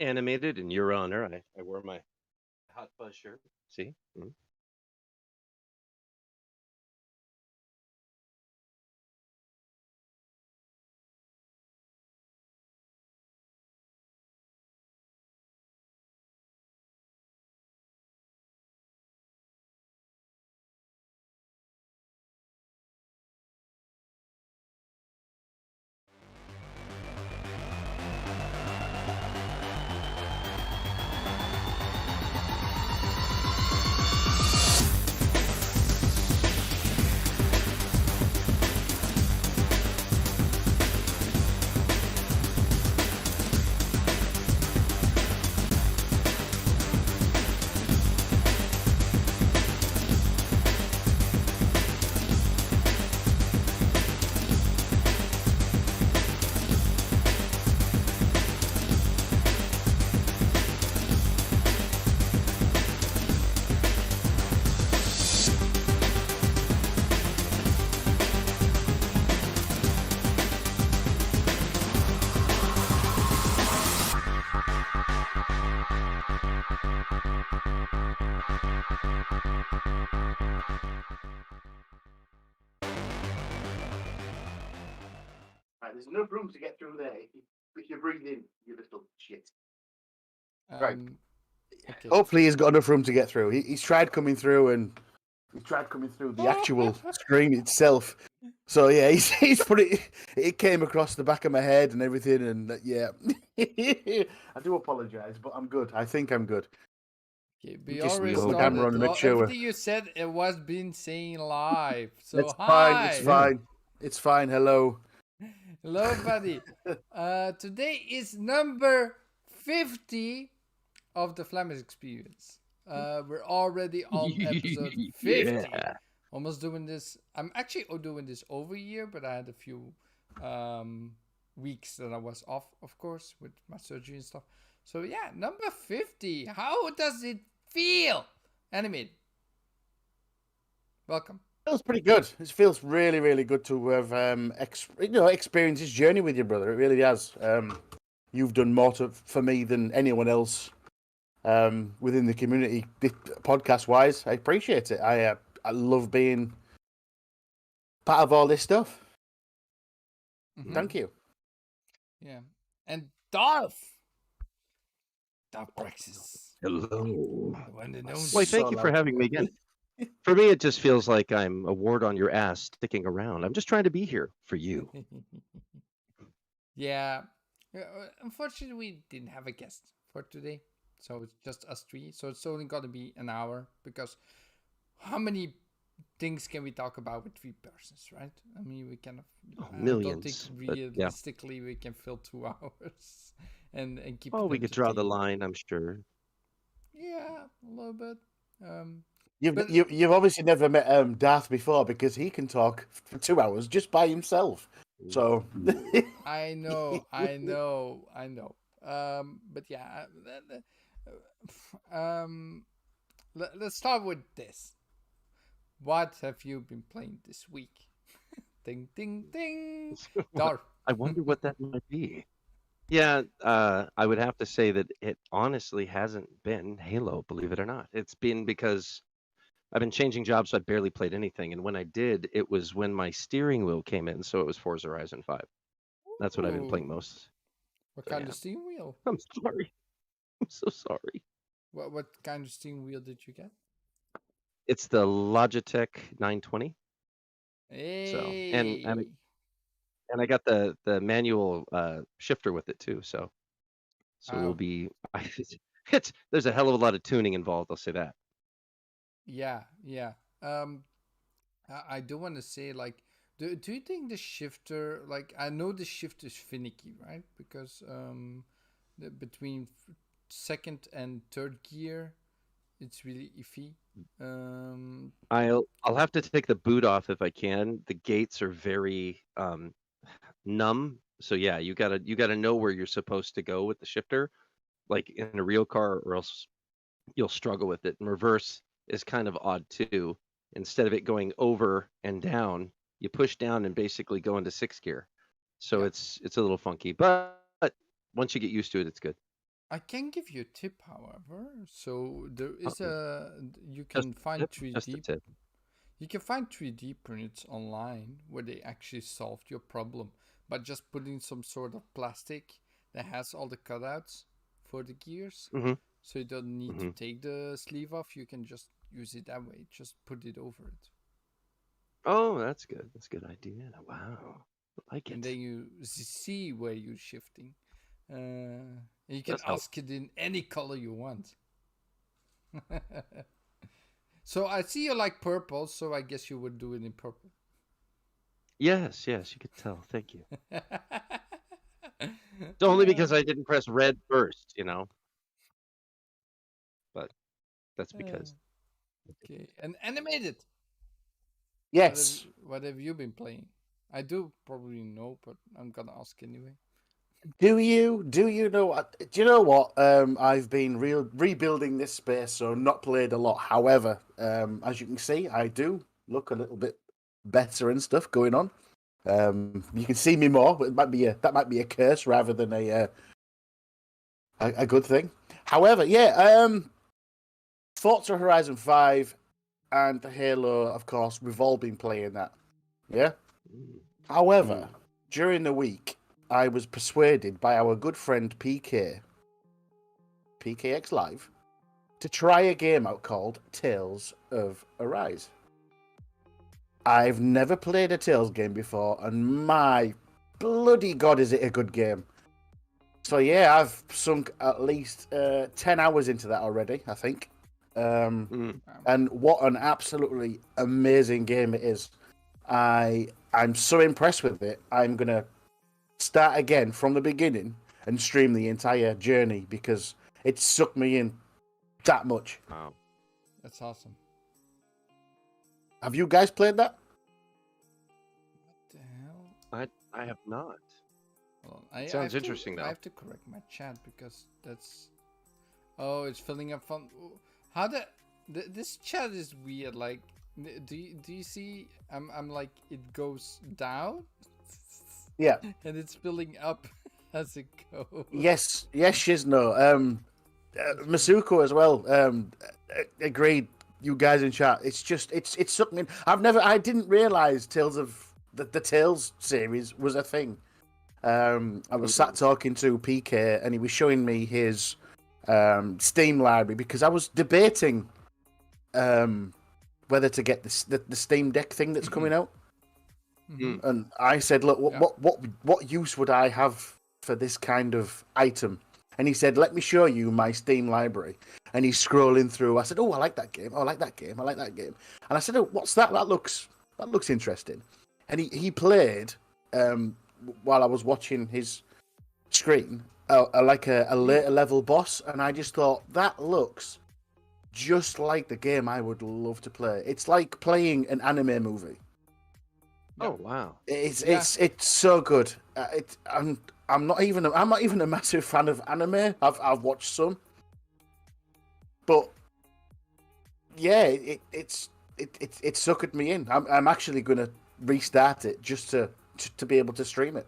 animated in your honor. I wore my Hot Fuzz shirt. See? Mhm. Right, there's enough room to get through there if you breathe in, you little shit. Right. Okay. Hopefully he's got enough room to get through. He's tried coming through the actual screen itself. So yeah, he's put it. It came across the back of my head and everything, and yeah, I do apologize, but I'm good. I think I'm good. Okay, we Just already put the camera on started. to make sure. Everything you said, it was being saying live. So It's hi. fine. It's fine. It's fine. Hello. Hello, buddy. Today is number 50 of the Flamish Experience. We're already on episode 50. Yeah. Almost doing this. I'm actually doing this over a year, but I had a few weeks that I was off, of course, with my surgery and stuff. So yeah, number 50. How does it feel? Animate. Welcome. Feels pretty good. It feels really, really good to have experienced this journey with you, brother. It really has. You've done more for me than anyone else within the community, podcast wise. I appreciate it. I love being part of all this stuff. Mhm. Thank you. Yeah. And Darth. Darth Praxis. Hello. The one and only. Why, thank you for having me again. For me, it just feels like I'm a wart on your ass sticking around. I'm just trying to be here for you. Yeah. Unfortunately, we didn't have a guest for today. So it's just us three. So it's only going to be an hour because how many things can we talk about with three persons, right? I mean, we kind of Millions. I don't think But, yeah. realistically we can fill 2 hours and keep. Oh, it we could draw the entertaining. line, I'm sure. Yeah, a little bit. You've obviously never met Darth before because he can talk for 2 hours just by himself. So I know. But yeah, let's start with this. What have you been playing this week? Ding, ding, ding. Darth. I wonder what that might be. Yeah, I would have to say that it honestly hasn't been Halo, believe it or not. It's been because I've been changing jobs, so I barely played anything. And when I did, it was when my steering wheel came in, so it was Forza Horizon 5. That's what I've been playing Ooh. most. What So, kind yeah. of steering wheel? I'm sorry. I'm so sorry. What kind of steering wheel did you get? It's the Logitech 920. Hey. So and I got the manual shifter with it too. So we'll be. There's a hell of a lot of tuning involved. I'll say that. Yeah. I do want to say, like, do you think the shifter, like, I know the shift is finicky, right? Because between second and third gear, it's really iffy. I'll have to take the boot off if I can. The gates are very numb. So yeah, you gotta know where you're supposed to go with the shifter, like in a real car, or else you'll struggle with it. And reverse is kind of odd too. Instead of it going over and down, you push down and basically go into 6th gear. So Yeah. it's a little funky, but once you get used to it, it's good. I can give you a tip, however. So there is Uh-oh. you Just can a find tip? 3D. Just a tip. You can find 3D prints online where they actually solved your problem by just putting some sort of plastic that has all the cutouts for the gears. Mm-hmm. So you don't need to Mm-hmm. take the sleeve off. You can just use it that way. Just put it over it. Oh, that's good. That's a good idea. Wow. I like And it. then you see where you're shifting. And you can That's helpful. ask it in any color you want. So I see you like purple, so I guess you would do it in purple. Yes, yes, you could tell. Thank you. It's only because I didn't press red first, but that's because. Okay, and animated. Yes. What have you been playing? I do probably know, but I'm gonna ask anyway. Do you know what? Do you know what? I've been rebuilding this space, so not played a lot. However, as you can see, I do look a little bit better and stuff going on. You can see me more, but that might be a curse rather than a good thing. However, yeah, Forza Horizon 5 and Halo, of course, we've all been playing that. Yeah. Mm. However, during the week, I was persuaded by our good friend PKX Live, to try a game out called Tales of Arise. I've never played a Tales game before, and my bloody god, is it a good game! So yeah, I've sunk at least 10 hours into that already, I think. And what an absolutely amazing game it is. I'm so impressed with it. I'm gonna start again from the beginning and stream the entire journey because it sucked me in that much. Wow. That's awesome. Have you guys played that? What the hell? I have not. Well, Sounds interesting, I though. have to correct my chat because that's. Oh, it's filling up fun. How this chat is weird. Like, do you see? I'm like it goes down. Yeah. And it's filling up as it goes. Yes, Shizno. Masuko as well. Agreed. You guys in chat. It's just it's sucked me in. I didn't realize Tales of the Tales series was a thing. I was sat talking to PK and he was showing me his Steam library because I was debating whether to get the Steam Deck thing that's coming out. Mhm. And I said, look, what use would I have for this kind of item? And he said, let me show you my Steam library. And he's scrolling through. I said, oh, I like that game. Oh, I like that game. I like that game. And I said, oh, what's that? That looks interesting. And he played while I was watching his screen, like a later level boss. And I just thought, that looks just like the game I would love to play. It's like playing an anime movie. Oh wow! It's so good. I'm not even a massive fan of anime. I've watched some, but yeah, it's suckered me in. I'm actually gonna restart it just to be able to stream it.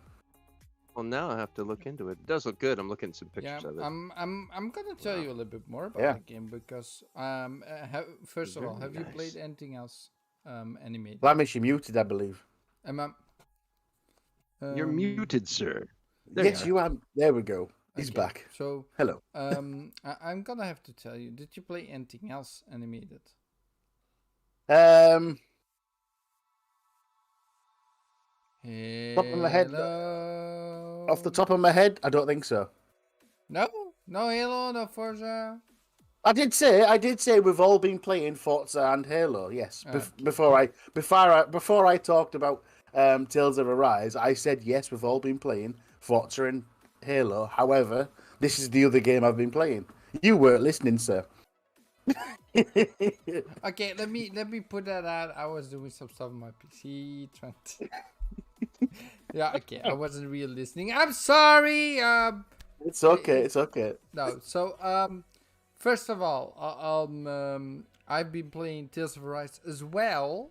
Well, now I have to look into it. It does look good. I'm looking at some pictures of it. I'm gonna tell you a little bit more about Yeah. the game because first of all, have you played anything else animated? Flamish, you muted, I believe. You're muted, sir. There Yes, you are. There we go. He's Okay, back. So Hello. I'm gonna have to tell you. Did you play anything else animated? Top of my head. Hello. Off the top of my head, I don't think so. No Halo, no Forza. I did say we've all been playing Forza and Halo. Yes, before I talked about Tales of Arise, I said yes, we've all been playing Forza and Halo. However, this is the other game I've been playing. You weren't listening, sir. Okay, let me put that out. I was doing some stuff on my PC. Yeah, okay, I wasn't really listening. I'm sorry. It's okay. It's okay. No, so first of all, I've been playing Tales of Arise as well,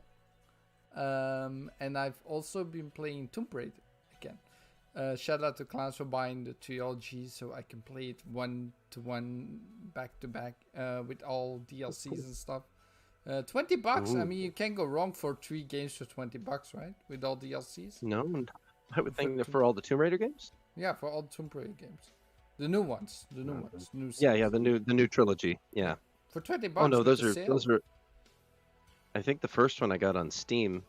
and I've also been playing Tomb Raider again. Shout out to Clowns for buying the trilogy so I can play it 1-to-1, back-to-back, with all DLCs and stuff. $20. I Ooh. mean, you can't go wrong for 3 games for $20, right? With all DLCs. No, I would think that For- for all the Tomb Raider games. Yeah, for all Tomb Raider games, the new ones, new Yeah, series. the new trilogy. Yeah. For $20. Oh no, with those the are sale. those are. I think the first one I got on Steam,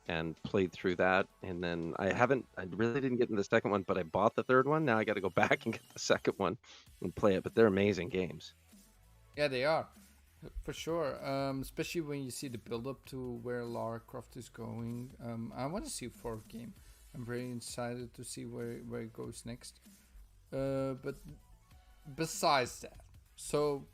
and played through that, and then I really didn't get into the second one, but I bought the third one. Now I got to go back and get the second one and play it. But they're amazing games. Yeah, they are, for sure. Especially when you see the build up to where Lara Croft is going. I want to see a fourth game. I'm very excited to see where it goes next. But besides that, so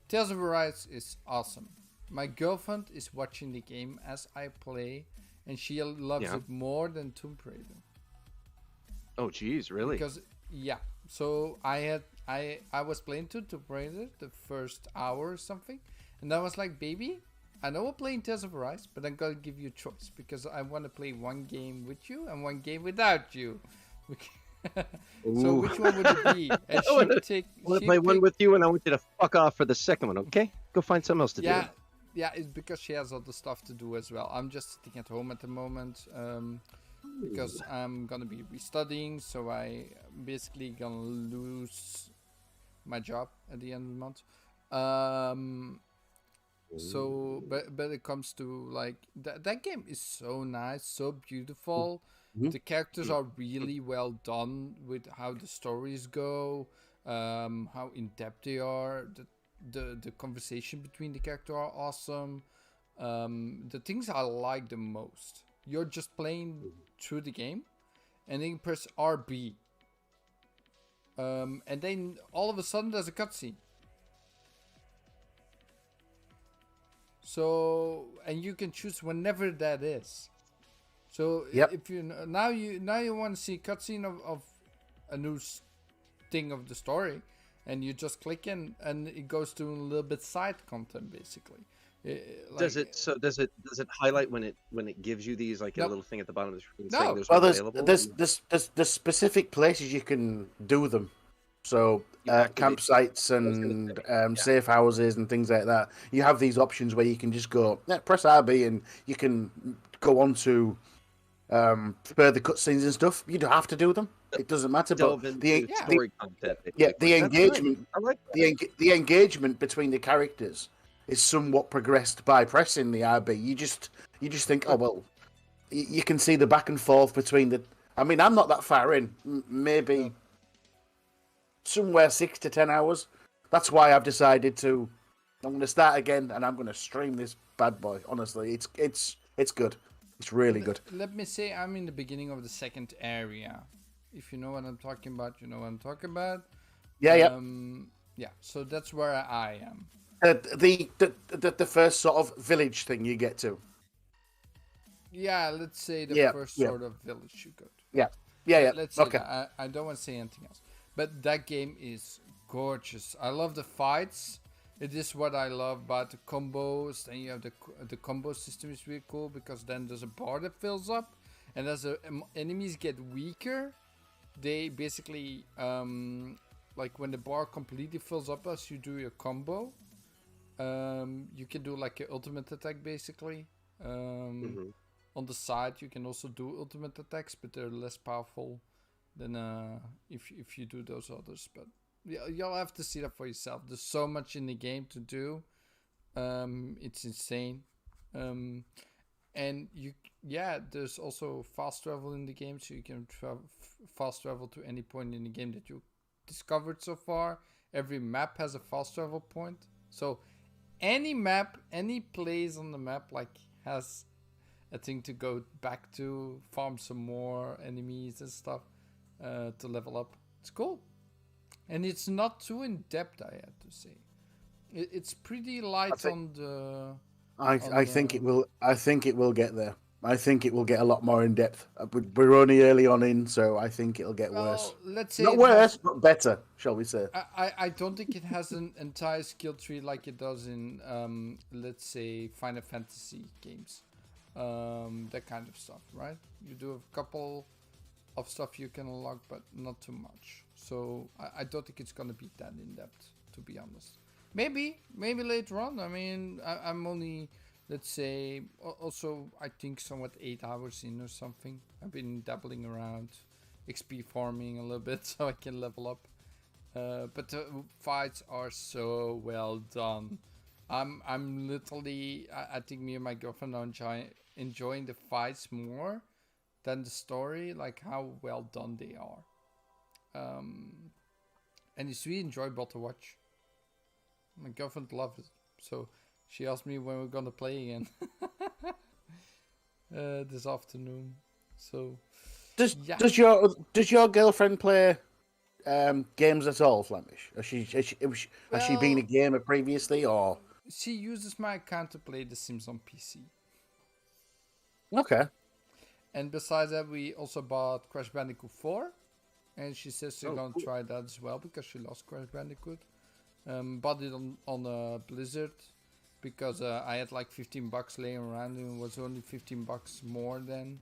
Tales of Arise is awesome. My girlfriend is watching the game as I play, and she loves Yeah. it more than Tomb Raider. Oh, geez, really? Because yeah, so I was playing Tomb Raider the first hour or something, and I was like, baby, I know we're playing Tales of Arise, but I'm gonna give you a choice because I want to play one game with you and one game without you. So Ooh. which one would it be? And she would take. I want to she play one picked- with you, and I want you to fuck off for the second one. Okay? Go find something else to Yeah, do. yeah, it's because she has other stuff to do as well. I'm just sitting at home at the moment because I'm gonna be restudying, so I basically gonna lose my job at the end of the month. So, but it comes to like that game is so nice, so beautiful. The characters are really well done with how the stories go, how in depth they are. The conversation between the character are awesome. The things I like the most. You're just playing through the game, and then you press RB, and then all of a sudden there's a cutscene. So, and you can choose whenever that is. So Yep. if you now you want to see cutscene of a new thing of the story, and you just click in, and it goes to a little bit side content basically. Does it highlight when it gives you these like a Nope. little thing at the bottom of the screen No. saying there's Well, one there's available? there's specific places you can do them. So Yeah, campsites and safe houses and things like that. You have these options where you can just go press RB and you can go on to further cutscenes and stuff. You don't have to do them. It doesn't matter. delve But into story content. the That's nice. engagement I like that. the engagement between the characters is somewhat progressed by pressing the RB. You just think, oh well, you can see the back and forth between the. I mean, I'm not that far in. Maybe No. somewhere 6 to 10 hours. That's why I've decided to. I'm going to start again, and I'm going to stream this bad boy. Honestly, it's good. It's really good. Let me say I'm in the beginning of the second area. If you know what I'm talking about, you know what I'm talking about. Yeah, yeah. Yeah. So that's where I am. The first sort of village thing you get to. Yeah, let's say the Yeah, first yeah. sort of village you go to. Yeah. Let's say Okay. that. I don't want to say anything else. But that game is gorgeous. I love the fights. It is what I love about the combos. And you have the combo system is really cool because then there's a bar that fills up, and as the enemies get weaker, they basically like when the bar completely fills up as you do your combo, you can do like an ultimate attack basically. On the side you can also do ultimate attacks, but they're less powerful than if you do those others. But yeah, you'll have to see that for yourself. There's so much in the game to do. It's insane. And there's also fast travel in the game, so you can fast travel to any point in the game that you discovered so far. Every map has a fast travel point, so any map, any place on the map, like has a thing to go back to, farm some more enemies and stuff to level up. It's cool, and it's not too in depth. I have to say, it's pretty light on the. I think it will. I think it will get there. I think it will get a lot more in depth. We're only early on in, so I think it'll get worse. Let's say Not it worse, has- but better, shall we say? I don't think it has an entire skill tree like it does in let's say Final Fantasy games, that kind of stuff, right? You do a couple of stuff you can unlock, but not too much. So I don't think it's gonna be that in depth, to be honest. Maybe later on. I mean, I'm only, let's say, also I think somewhat 8 hours in or something. I've been dabbling around, XP farming a little bit so I can level up. But the fights are so well done. I'm literally, I think me and my girlfriend are enjoying the fights more than the story, like how well done they are. And it's really enjoyable to watch. My girlfriend loves it, so she asked me when we're gonna play again this afternoon. So Does yeah, does your girlfriend play games at all, Flamish? Has she been a well, gamer previously, or she uses my account to play The Sims on PC. okay? And besides that, we also bought Crash Bandicoot 4. And she says she's Oh, gonna cool. try that as well because she lost Crash Bandicoot. Bought it on Blizzard because I had like $15 laying around and it was only $15 more than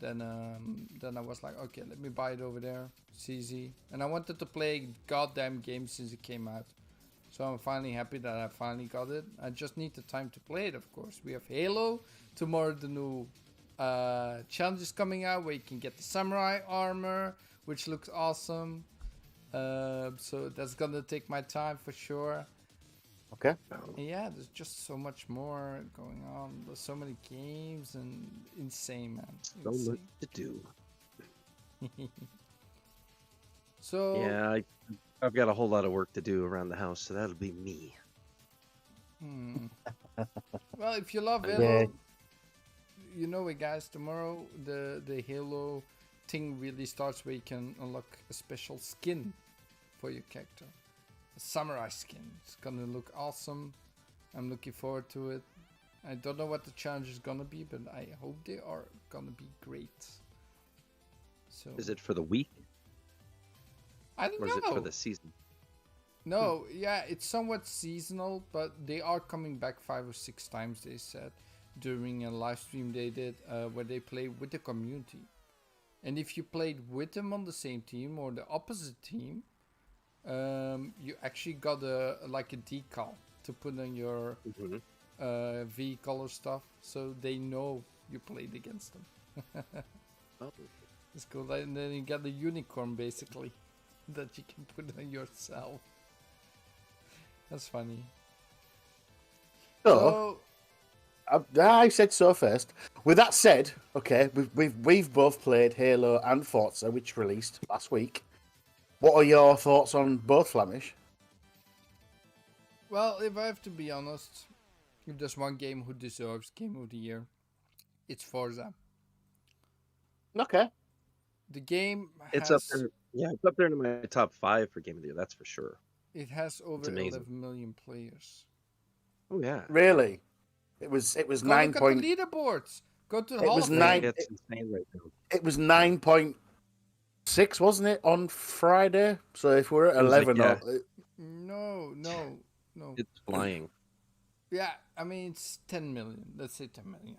I was like, okay, let me buy it over there. It's easy. And I wanted to play goddamn game since it came out. So I'm finally happy that I finally got it. I just need the time to play it, of course. We have Halo. Tomorrow the new challenge is coming out where you can get the samurai armor, which looks awesome. So that's gonna take my time for sure. Okay. And yeah, there's just so much more going on. There's so many games and insane, man. So much Insane. to do. So Yeah, I've got a whole lot of work to do around the house, so that'll be me. well, if you love Yeah. Halo, you know it, guys. Tomorrow the Halo thing really starts where you can unlock a special skin for your character. A samurai skin. It's gonna look awesome. I'm looking forward to it. I don't know what the challenge is gonna be, but I hope they are gonna be great. So Is it for the week I don't or is it know. for the season? No, yeah, it's somewhat seasonal, but they are coming back 5 or 6 times, they said, during a live stream they did where they play with the community. And if you played with them on the same team or the opposite team, you actually got a decal to put on your vehicle or stuff, so they know you played against them. Oh. It's cool. And then you get the unicorn basically that you can put on yourself. That's funny. So, I said so first. With that said, okay, we've both played Halo and Forza, which released last week. What are your thoughts on both, Flamish? Well, if I have to be honest, if there's one game who deserves Game of the Year, it's Forza. Okay. The game It's up has there. Yeah, it's up there in my top 5 for Game of the Year. That's for sure. it has over amazing. 11 million players. Oh yeah. Really? It was Go 9 look at point. the leaderboards. Go to the It Hall was of nine- Fame. It's insane right now. It was 9.6, wasn't it, on Friday? So if we're at It was like, 11, yeah. No. It's flying. Yeah, I mean it's 10 million. Let's say 10 million.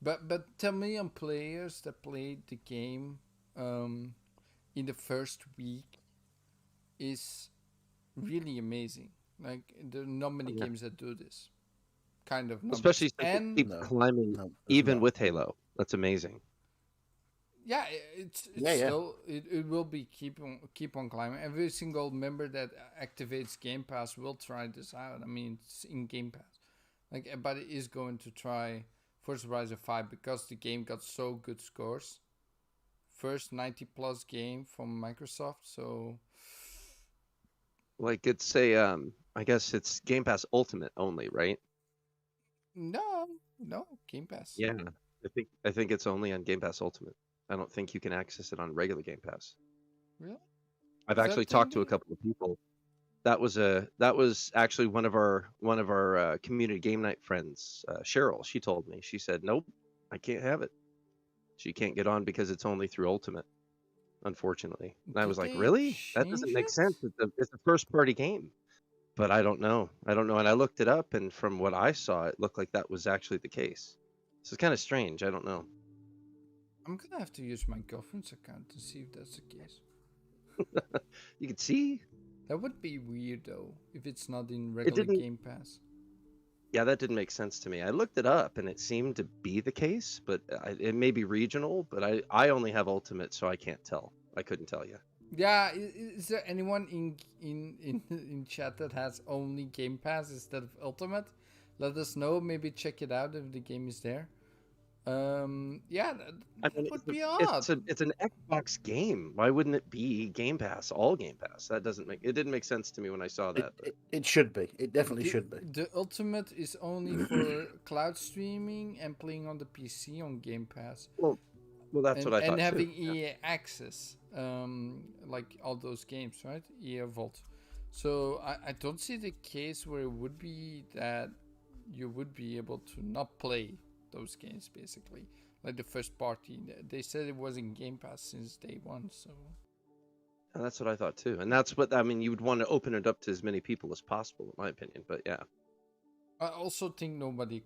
But 10 million players that played the game in the first week is really amazing. Like there are not many games that do this kind of numbers. Especially since it And keeps climbing no, there's even not. with Halo. That's amazing. yeah, it's Yeah. still it will be keep on climbing. Every single member that activates Game Pass will try this out. I mean, it's in Game Pass. Like everybody is going to try Forza Horizon 5 because the game got so good scores. First 90 plus game from Microsoft, so Like it's a I guess it's Game Pass Ultimate only, right? no, Game Pass. Yeah. I think it's only on Game Pass Ultimate. I don't think you can access it on regular Game Pass. Really? I've Is that actually thing talked to a there? couple of people. That was actually one of our community game night friends, Cheryl. She told me. She said, "Nope, I can't have it. She can't get on because it's only through Ultimate, unfortunately." And I Did was like, they "Really? That doesn't change make it? sense. It's a first party game." But I don't know. And I looked it up, and from what I saw, it looked like that was actually the case. So it's kind of strange. I don't know. I'm gonna have to use my girlfriend's account to see if that's the case. You can see That would be weird though, if it's not in it regular didn't. Game Pass. Yeah, that didn't make sense to me. I looked it up and it seemed to be the case, but it may be regional. But I only have Ultimate, so I can't tell. I couldn't tell you. Yeah, is there anyone in chat that has only Game Pass instead of Ultimate? Let us know. Maybe check it out if the game is there. Yeah, I that mean, would be odd. it's an Xbox game. Why wouldn't it be Game Pass? All Game Pass. That doesn't make it didn't make sense to me when I saw that. But It should be. It definitely should be. The Ultimate is only for cloud streaming and playing on the PC on Game Pass. well, that's what I thought And having too. EA access, like all those games, right? EA Vault. So I don't see the case where it would be that you would be able to not play those games, basically. Like the first party. They said it was in Game Pass since day one, so... And that's what I thought too. And that's what I mean. You would want to open it up to as many people as possible, in my opinion. But yeah, I also think nobody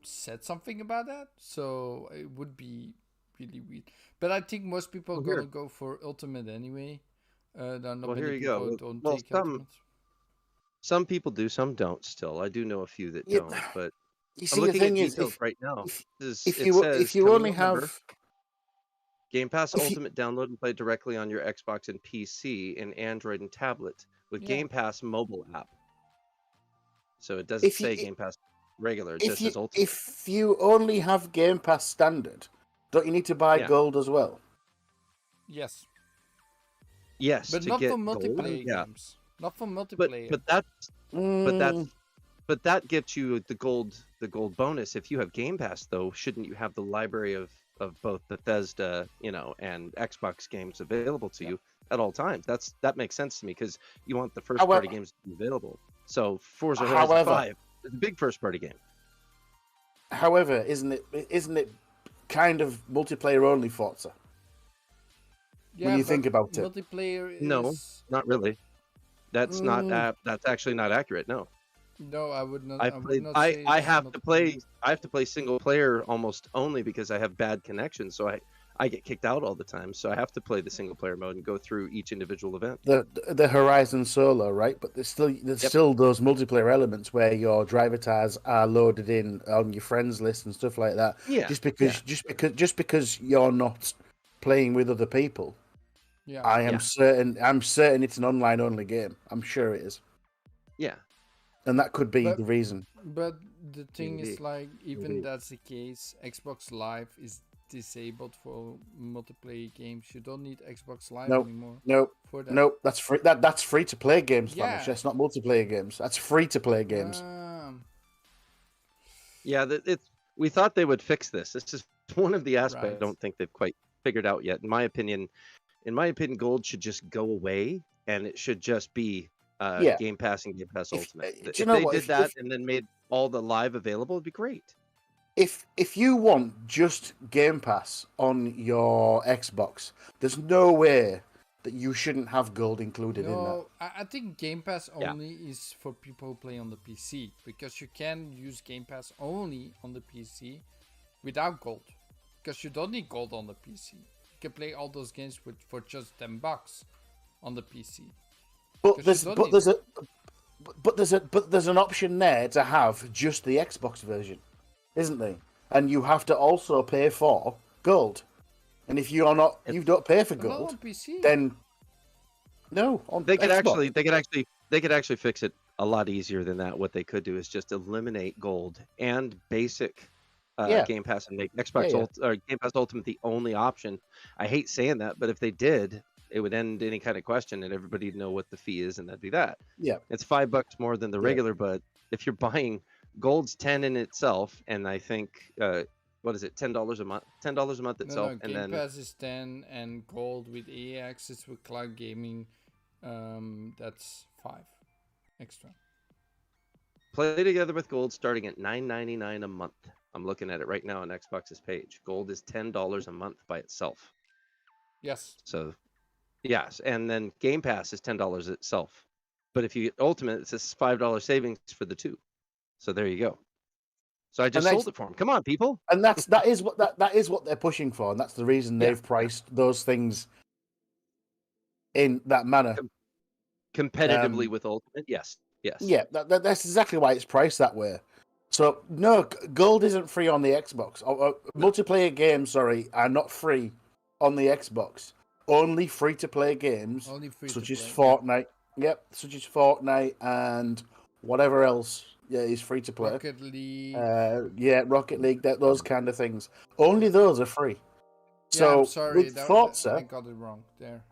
said something about that, so it would be really weird. But I think most people are Well, here- gonna go for Ultimate anyway. There are not Well, many here you people go. who don't Well, take Ultimate. some people do, some don't. Still, I do know a few that Yeah, don't. But You I'm see, the looking thing at is, details right now. if It you says if you coming only November, have Game Pass if you, Ultimate download and play directly on your Xbox and PC and Android and tablet with Yeah. Game Pass mobile app. So it doesn't if you say Game Pass regular; it if just you says Ultimate. if you only have Game Pass standard, don't you need to buy Yeah. gold as well? Yes, Yes, but to not get for gold. multiplayer Yeah, games. Not for but multiplayer. but that's Mm, but that gets you the gold bonus. If you have Game Pass, though, shouldn't you have the library of both Bethesda, and Xbox games available to Yeah. you at all times? That makes sense to me because you want the first However- party games to be available. So Forza Horizon However- 5 is a big first party game. However, isn't it kind of multiplayer only Forza? yeah, you but think about it. multiplayer is... No. Not really. That's not Mm. that's actually not accurate. No. No, I would not. I would played. not I say I it's have to play. multiplayer. I have to play single player almost only because I have bad connection. So I get kicked out all the time. So I have to play the single player mode and go through each individual event. The Horizon Solo, right? But there's Yep. still those multiplayer elements where your driver tires are loaded in on your friends list and stuff like that. Yeah. Just because you're not playing with other people, Yeah. I am Yeah. certain it's an online only game. I'm sure it is, Yeah. and that could be But- the reason. But the thing is, Indeed. like, even Indeed. that's the case, Xbox Live is disabled for multiplayer games. You don't need Xbox Live Nope. anymore No, for that. no, that's free. That's free to play games, Yeah. Flamish. That's not multiplayer games. That's free to play games. Yeah. We thought they would fix this. This is one of the aspects I Right. don't think they've quite figured out yet. In my opinion, gold should just go away and it should just be Yeah. Game Pass and Game Pass If- Ultimate. do you If know they what? did If- that if- and then made all the live available, it'd be great. If you want just Game Pass on your Xbox, there's no way that you shouldn't have gold included in that. No, I think Game Pass Yeah. only is for people who play on the PC, because you can use Game Pass only on the PC without gold, because you don't need gold on the PC. You can play all those games for just $10 on the PC. But Because you don't there's an option there to have just the Xbox version, isn't there? And you have to also pay for gold. And if you don't pay for But not gold, on PC. then no, on They could Xbox. actually fix it a lot easier than that. What they could do is just eliminate gold and basic Yeah. Game Pass and make Xbox Yeah, yeah. or Game Pass Ultimate the only option. I hate saying that, but if they did, it would end any kind of question and everybody'd know what the fee is, and that'd be that. Yeah. It's $5 more than the Yeah. regular, but if you're buying gold's 10 in itself, and I think what is it, $10 a month? $10 a month itself, No, and Game then Pass is 10, and gold with EA access with cloud gaming, that's 5 extra. play together with gold starting at $9.99 a month. I'm looking at it right now on Xbox's page. Gold is $10 a month by itself. Yes. So, yes, and then Game Pass is $10 itself. But if you get Ultimate, it's a $5 savings for the two. So there you go. So I just sold it for them. Come on, people. And that is what they're pushing for, and that's the reason they've priced those things in that manner. Competitively with Ultimate, yes. Yeah, that's exactly why it's priced that way. So no, gold isn't free on the Xbox. Multiplayer games, are not free on the Xbox. Only free-to-play games, such as Fortnite. Yep, such as Fortnite and whatever else is free to play. Rocket League. Rocket League, those kind of things. Only those are free. So I'm sorry, with Forza, I got it wrong there.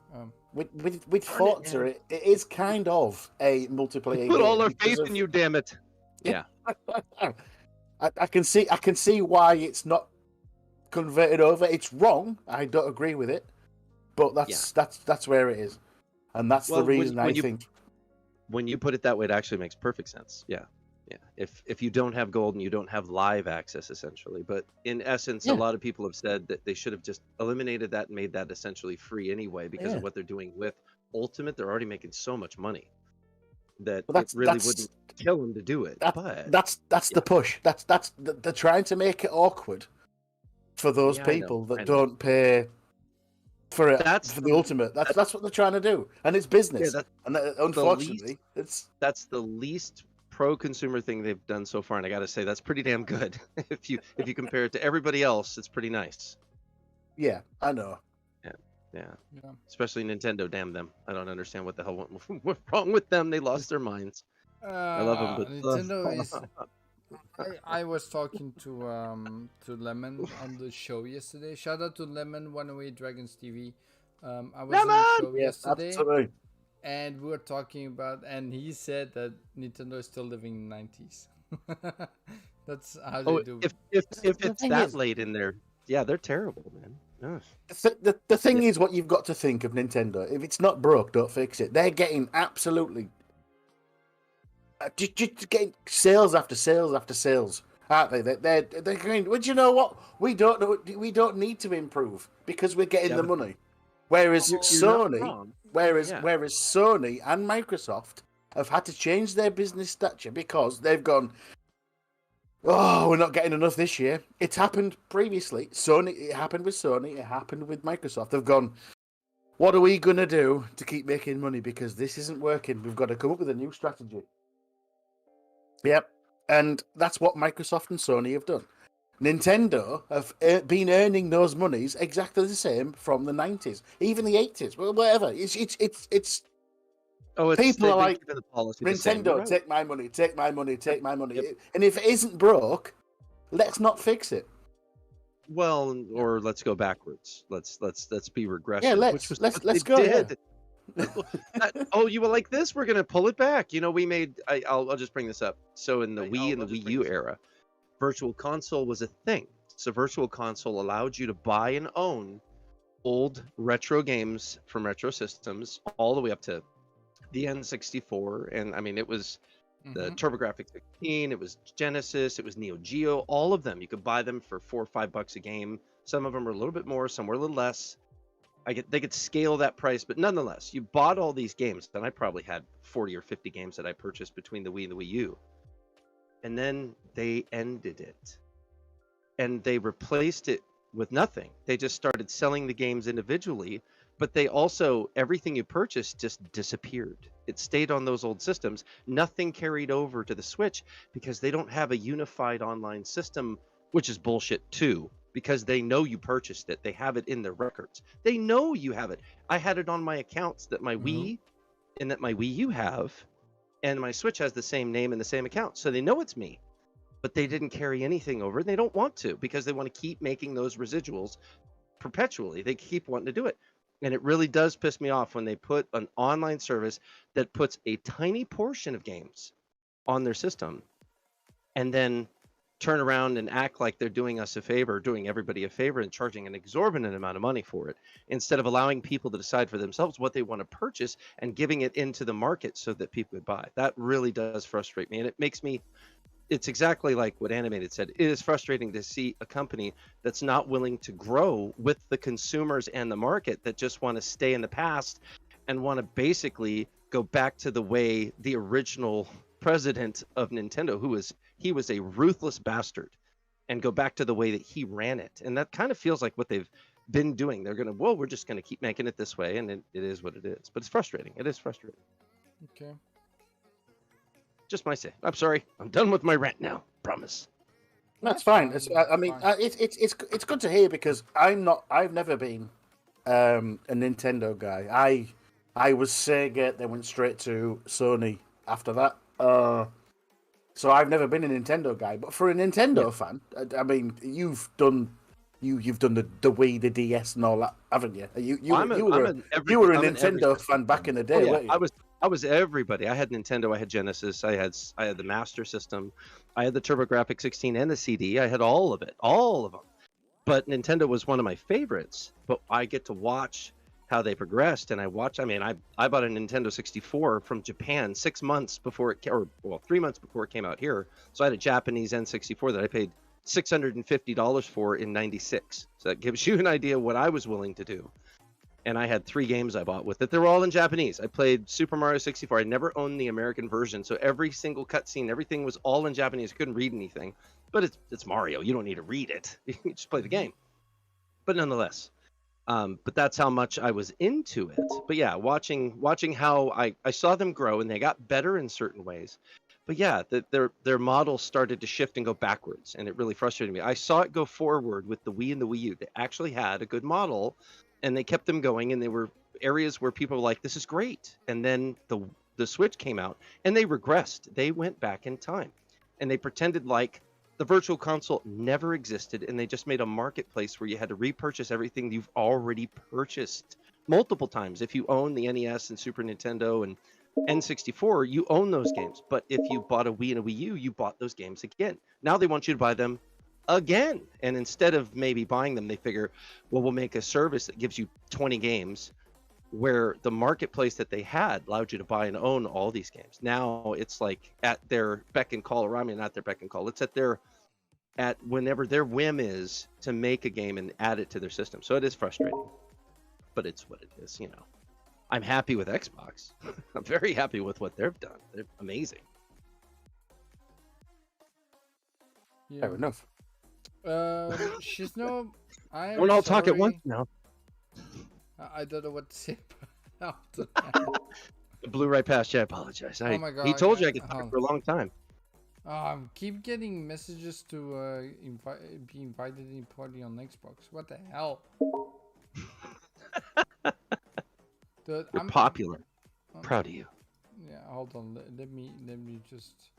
with Forza, it is kind of a multiplayer Put game. all our faith in you, damn it. Yeah. I can see why it's not converted over. It's wrong. I don't agree with it, but that's where it is, and that's the reason I think. When you put it that way, it actually makes perfect sense. Yeah. If you don't have gold and you don't have live access, essentially, but in essence, a lot of people have said that they should have just eliminated that and made that essentially free anyway, because of what they're doing with Ultimate. They're already making so much money that it really wouldn't kill them to do it. That's the push. They're trying to make it awkward for those people that don't pay for it. For the Ultimate. That's what they're trying to do, and it's business. And unfortunately, that's the least pro-consumer thing they've done so far, and I gotta say that's pretty damn good. if you compare it to everybody else, it's pretty nice. Yeah, I know. Yeah. Especially Nintendo, damn them. I don't understand what the hell went wrong with them. They lost their minds. I love them, but Nintendo is. I was talking to Lemon on the show yesterday. Shout out to Lemon, 108 Dragons TV. I was on the show yesterday. Absolutely. And we were talking about, and he said that Nintendo is still living in the 90s. That's how they do. If it's that late in there, they're terrible, man. The thing is, what you've got to think of Nintendo. If it's not broke, don't fix it. They're getting absolutely just getting sales after sales after sales, aren't they? They're going. Well, you know what? We don't need to improve because we're getting the money. Whereas Sony and Microsoft have had to change their business stature because they've gone, oh, we're not getting enough this year. It's happened previously. It happened with Sony. It happened with Microsoft. They've gone, what are we going to do to keep making money? Because this isn't working. We've got to come up with a new strategy. Yep. And that's what Microsoft and Sony have done. Nintendo have been earning those monies exactly the same from the 90s, even the 80s, whatever. It's people are like, Nintendo, take my money, take my money, take my money. Yep. And if it isn't broke, let's not fix it. Well, or let's go backwards. Let's be regressive. Yeah, let's go. Oh, you were like this? We're gonna pull it back. You know, we made. I'll just bring this up. So in the Wii and the Wii U era, Virtual Console was a thing. So Virtual Console allowed you to buy and own old retro games from retro systems all the way up to the N64. And I mean, it was the TurboGrafx 16, it was Genesis, it was Neo Geo, all of them. You could buy them for $4 or $5 a game. Some of them were a little bit more, some were a little less. They could scale that price, but nonetheless, you bought all these games. And I probably had 40 or 50 games that I purchased between the Wii and the Wii U. And then they ended it. And they replaced it with nothing. They just started selling the games individually, but they also, everything you purchased just disappeared. It stayed on those old systems. Nothing carried over to the Switch because they don't have a unified online system, which is bullshit too, because they know you purchased it. They have it in their records. They know you have it. I had it on my accounts that my Wii and that my Wii U have. And my Switch has the same name and the same account. So they know it's me. But they didn't carry anything over. And they don't want to because they want to keep making those residuals perpetually. They keep wanting to do it. And it really does piss me off when they put an online service that puts a tiny portion of games on their system and then turn around and act like they're doing us a favor, doing everybody a favor, and charging an exorbitant amount of money for it, instead of allowing people to decide for themselves what they want to purchase and giving it into the market so that people would buy. That really does frustrate me, and it makes me, it's exactly like what Animated said. It is frustrating to see a company that's not willing to grow with the consumers and the market, that just want to stay in the past and want to basically go back to the way the original president of Nintendo, who was he was a ruthless bastard and go back to the way that he ran it. And that kind of feels like what they've been doing. They're gonna, well, we're just gonna keep making it this way, and it is what it is. But it's frustrating. It is frustrating. Okay. Just my say. I'm sorry. I'm done with my rant now. Promise. That's fine. It's good to hear because I've never been a Nintendo guy. I was Sega, then went straight to Sony after that. So I've never been a Nintendo guy. But for a Nintendo fan, I mean, you've done the Wii, the DS, and all that, haven't you? You were a Nintendo fan back in the day, weren't you? I was everybody. I had Nintendo, I had Genesis, I had the Master System, I had the TurboGrafx 16 and the CD. I had all of it, all of them. But Nintendo was one of my favorites. But I get to watch how they progressed, and I bought a Nintendo 64 from Japan 6 months before it, 3 months before it came out here. So I had a Japanese N64 that I paid $650 for in '96. So that gives you an idea what I was willing to do. And I had 3 games I bought with it. They were all in Japanese. I played Super Mario 64. I never owned the American version, so every single cutscene, everything was all in Japanese. I couldn't read anything, but it's Mario. You don't need to read it. You just play the game. But nonetheless, but that's how much I was into it. But yeah, watching how I saw them grow, and they got better in certain ways. But yeah, their model started to shift and go backwards, and it really frustrated me. I saw it go forward with the Wii and the Wii U. They actually had a good model, and they kept them going, and they were areas where people were like, this is great. And then the Switch came out, and they regressed. They went back in time, and they pretended like the Virtual Console never existed, and they just made a marketplace where you had to repurchase everything you've already purchased multiple times. If you own the NES and Super Nintendo and N64, you own those games. But if you bought a Wii and a Wii U, you bought those games again. Now they want you to buy them again. And instead of maybe buying them, they figure, well, we'll make a service that gives you 20 games, where the marketplace that they had allowed you to buy and own all these games. Now it's like at their beck and call, or I mean, not their beck and call. It's at whenever their whim is to make a game and add it to their system. So it is frustrating, but it's what it is, you know. I'm happy with Xbox. I'm very happy with what they've done. They're amazing. Yeah. Fair enough. She's no. I We're all talking at once now. I don't know what to say about that. It blew right past you. I apologize. Oh my God, he told you I could talk for a long time. Keep getting messages to be invited in party on Xbox. What the hell? Dude, You're popular. Proud of you. Yeah, hold on. Let me just.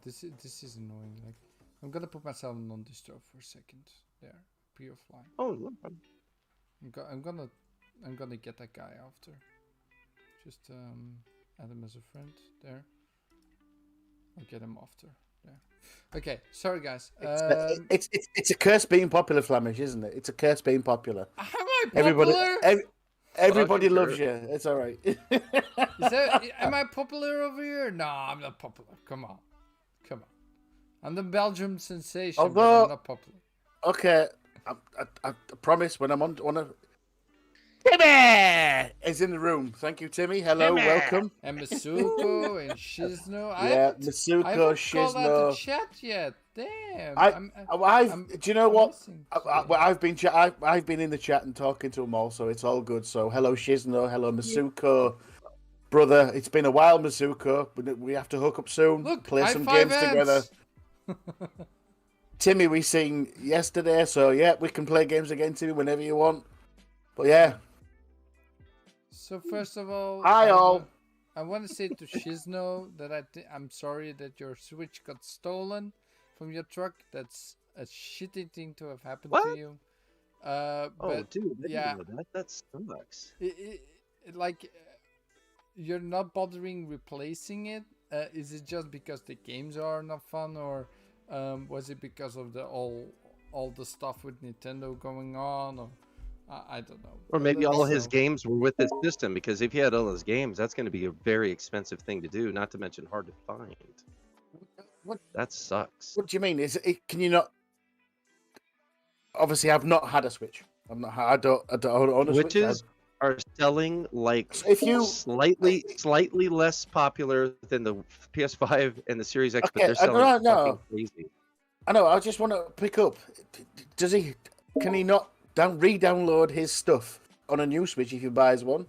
This is annoying. Like, I'm gonna put myself on non-disturb for a second. There, be offline. Oh, no problem. I'm gonna get that guy after. Just add him as a friend. There. I'll get him after. There. Okay, sorry guys. It's a curse being popular, Flamish, isn't it? It's a curse being popular. Am I popular? Everybody loves you. It's all right. Am I popular over here? No, I'm not popular. Come on. I'm the Belgium sensation. Although, I'm not popular. Okay, I promise when I'm on Timmy is in the room. Thank you, Timmy. Hello, Timmy. welcome. And Masuko and Shizno. Masuko, I haven't Shizno. called out the chat yet. Damn. Do you know what? I've been in the chat and talking to them all, so it's all good. So hello, Shizno. Hello, Masuko. Brother, it's been a while, Masuko. We have to hook up soon. Look, play some games together. Timmy, we seen yesterday, so yeah, we can play games again, Timmy, whenever you want. But yeah. So first of all, hi all. I want to say to Shizno that I'm sorry that your Switch got stolen from your truck. That's a shitty thing to have happened to you. But dude, yeah, that sucks. Like, you're not bothering replacing it. Is it just because the games are not fun, or was it because of the all the stuff with Nintendo going on, or I don't know. Or maybe all his games were with this system, because if he had all his games, that's going to be a very expensive thing to do, not to mention hard to find. What? That sucks. What do you mean? Can you not? Obviously, I've not had a Switch. I don't own a Switch. are selling like If you slightly less popular than the PS5 and the Series X, but okay, they're selling no, fucking no, crazy. I know. I just want to pick up. Does he? Can he not re-download his stuff on a new Switch if he buys one?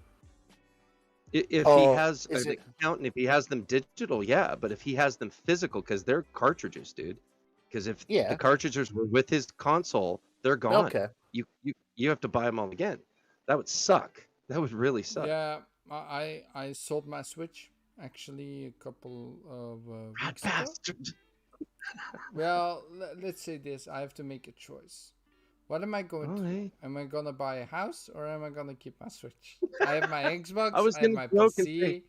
If he Or has is an it? account and if he has them digital, yeah. But if he has them physical, because they're cartridges, dude. Because if the Yeah. cartridges were with his console, they're gone. Okay. You have to buy them all again. That would suck. That would really suck. Yeah, I sold my Switch actually a couple of Rat weeks ago. bastard. Well, let's say this: I have to make a choice. What am I going to do? Alright. Am I gonna buy a house or am I gonna keep my Switch? I have my Xbox, I was I have gonna my joke and PC. say,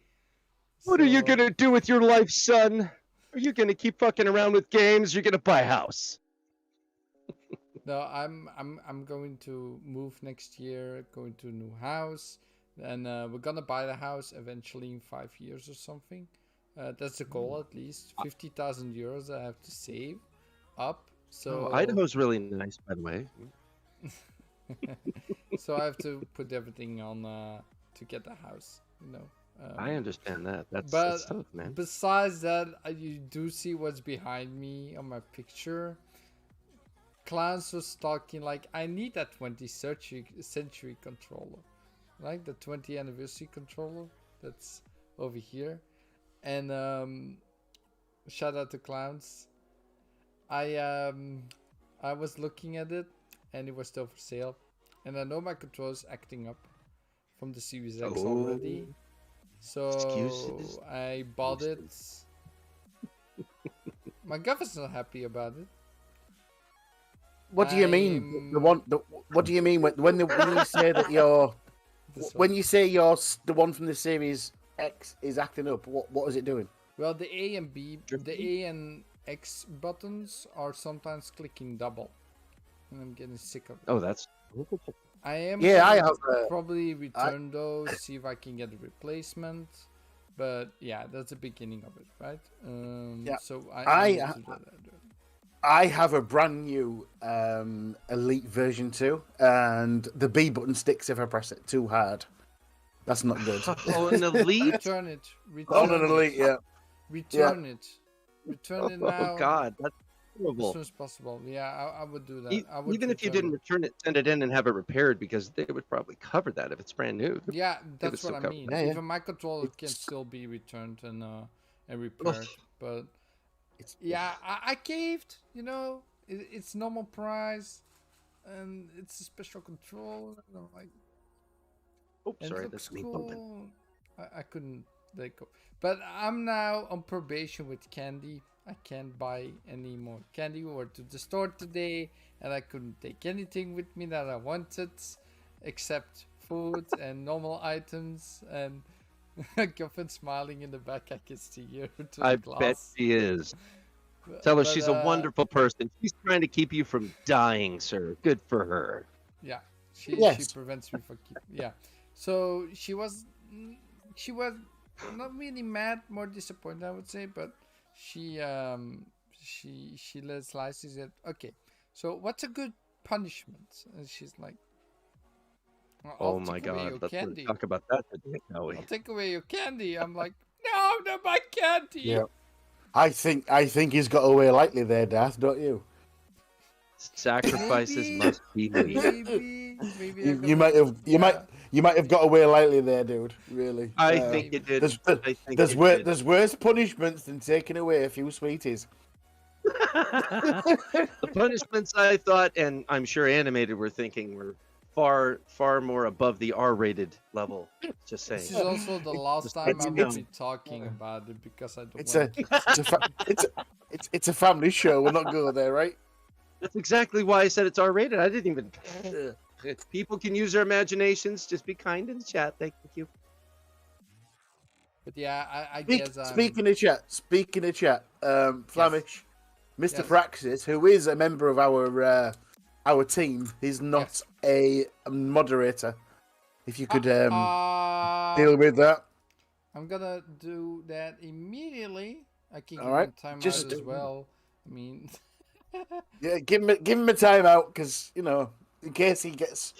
what are you so- gonna do with your life, son? Are you gonna keep fucking around with games? You're gonna buy a house. No, I'm going to move next year, going to a new house, and we're gonna buy the house eventually in 5 years or something. That's the goal, at least 50,000 euros I have to save up. So Idaho's really nice, by the way. so I have to put everything on to get the house, you know. I understand that. That's But tough, man. besides that, you do see what's behind me on my picture. Clowns was talking like, I need that 20th century controller, like the 20th anniversary controller that's over here. And shout out to Clowns. I was looking at it and it was still for sale, and I know my controller's acting up from the Series X already. So Excuses. I bought it. My girlfriend's not happy about it. What do you mean? What do you mean when you say that you're when you say the one from the Series X is acting up? What is it doing? Well, the A and B, the A and X buttons are sometimes clicking double, and I'm getting sick of it. Oh, that's I am Yeah, I gonna have. probably return those, see if I can get a replacement. But yeah, that's the beginning of it, right? Yeah. So I need to do that. I have a brand new Elite version 2, and the B button sticks if I press it too hard. That's not good. oh, an elite. Return it. On Return an Elite, it. yeah. Return it. Return it now. Oh God, that's As horrible. soon as possible. Yeah, I would do that. I would Even if you return didn't return it, send it in and have it repaired, because they would probably cover that if it's brand new. Yeah, would that's still what I cover mean. that. Yeah, Even my controller can It's- still be returned and repaired. But It's yeah, I caved. You know, it's normal price, and it's a special controller. And I'm like, Oh, and sorry, it looks that's me bumping. cool. I couldn't let it go. But I'm now on probation with candy. I can't buy any more candy. We went to the store today, and I couldn't take anything with me that I wanted, except food and normal items. And girlfriend smiling in the back. I can see her to I the glass. bet she is. Tell her But, she's a wonderful person. She's trying to keep you from dying, sir. Good for her. Yeah, she Yes. prevents me from keep. Yeah, so she was not really mad, more disappointed, I would say, but she let slice. She said, "Okay, so what's a good punishment?" And she's like, "I'll Oh my take away God, your let's candy. talk about that today, shall we? I'll take away your candy." I'm like, "No, not my candy." Yeah. I think he's got away lightly there, Darth, don't you? Sacrifices Maybe. must be made. Maybe You, I'm you gonna- might have yeah. you might have got away lightly there, dude. Really. I think it did. There's I think there's it worse did. there's worse punishments than taking away a few sweeties. The punishments I thought, and I'm sure animated were thinking, were far more above the R-rated level. Just saying. This is also the last time I will be talking about it because I don't It's want a it's a family show. We'll not go there, right? That's exactly why I said it's R-rated. I didn't even. People can use their imaginations. Just be kind in the chat. Thank you. But yeah, I guess Speaking of chat, Flamish, Mr. Yes. Praxis, who is a member of our team, is not a moderator. If you could deal with that. I'm gonna do that immediately. I can give All right, him time just- out as well. I mean, Yeah, give him a timeout because in case he gets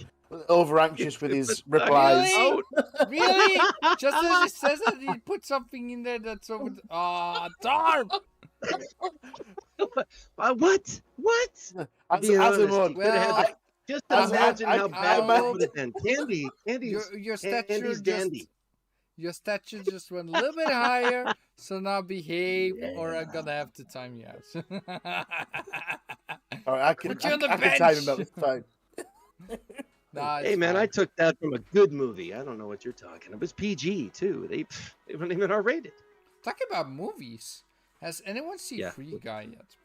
over anxious with his replies. Really? Out. Really? Just as he says it, he put something in there that's over. Darn! What? Asimov, Well, Just As- imagine I- how I- bad I- that would have been. Candy's your stature Candy's dandy. just your stature just went a little bit higher. So now behave, or I'm gonna have to time you out. all right, I can, Put you on the I can time him bench. out. It's fine. Nah, it's Hey man, fine. I took that from a good movie. I don't know what you're talking. It was PG too. They weren't even R-rated. Talk about movies. Has anyone seen Yeah. Free Guy yet?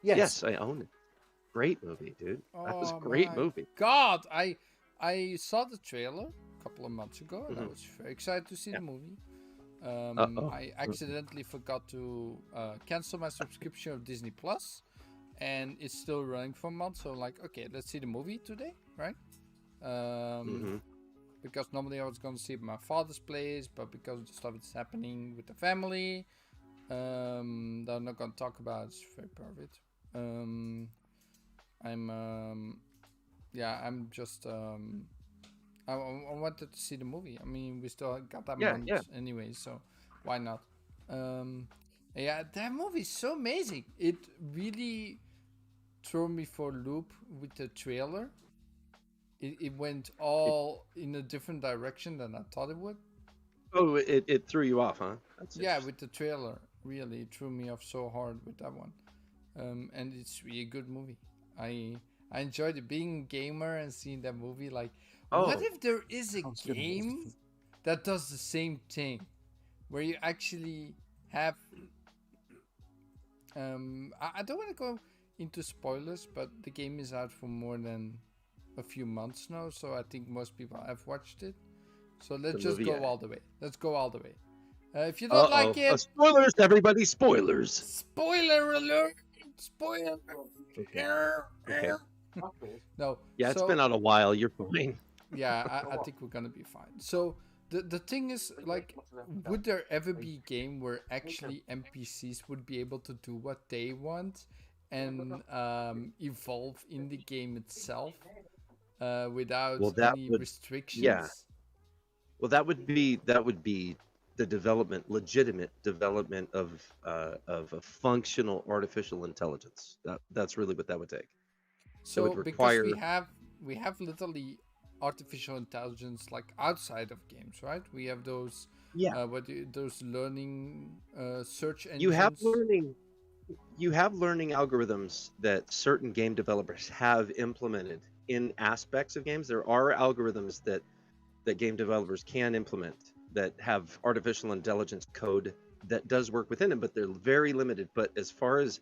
Yes. I own it. Great movie, dude. That was a Oh great my movie. God, I saw the trailer a couple of months ago, and I Mhm. was very excited to see the movie. Uh-oh. I accidentally forgot to cancel my subscription of Disney Plus, and it's still running for a month. So like, okay, let's see the movie today, right? Mhm. Because normally I was going to see it at my father's place, but because of the stuff that's happening with the family, that I'm not going to talk about. It's very private. I'm just I wanted to see the movie. I mean, we still got that Yeah, month yeah. anyway, so why not? Yeah, that movie is so amazing. It really threw me for a loop with the trailer. It went all in a different direction than I thought it would. Oh, it threw you off, huh? That's Yeah, interesting. with the trailer, really it threw me off so hard with that one. And it's really a good movie. I enjoyed it, being a gamer and seeing that movie. Like, what Oh. if there is a Sounds good. game that does the same thing, where you actually have I don't want to go into spoilers, but the game is out for more than a few months now, so I think most people have watched it. So let's The just movie, go yeah. all the way. Let's go all the way. If you don't like it, Spoilers, everybody! Spoilers. spoiler alert! Spoiler! Okay. No. Yeah, it's so, been out a while. You're fine. Yeah, I think we're gonna be fine. So the thing is, like, would there ever be a game where actually NPCs would be able to do what they want and evolve in the game itself without Well, that any would- restrictions? yeah. Well, that would be the legitimate development of a functional artificial intelligence. That's really what that would take. So would because require- we have literally artificial intelligence like outside of games, right? We have those Yeah. those learning search engines. You have learning algorithms that certain game developers have implemented in aspects of games. There are algorithms that game developers can implement that have artificial intelligence code that does work within them, but they're very limited. But as far as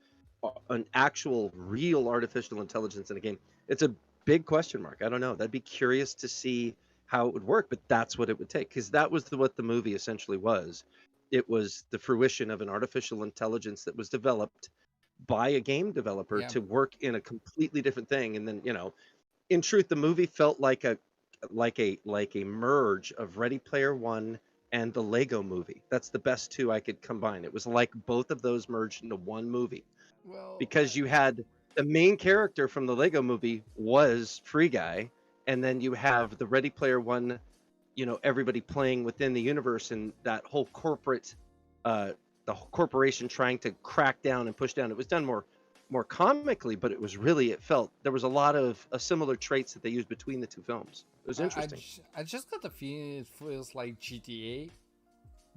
an actual real artificial intelligence in a game, it's a big question mark. I don't know. That'd be curious to see how it would work, but that's what it would take, because that was what the movie essentially was. It was the fruition of an artificial intelligence that was developed by a game developer Yeah. to work in a completely different thing. And then, in truth, the movie felt like a merge of Ready Player One and the Lego movie. That's the best two I could combine. It was like both of those merged into one movie, Well, because you had the main character from the Lego movie was Free Guy, and then you have the Ready Player One, everybody playing within the universe, and that whole the whole corporation trying to crack down and push down. It was done more comically, but it felt there was a lot of similar traits that they used between the two films. It was interesting. I just got the feeling it feels like GTA,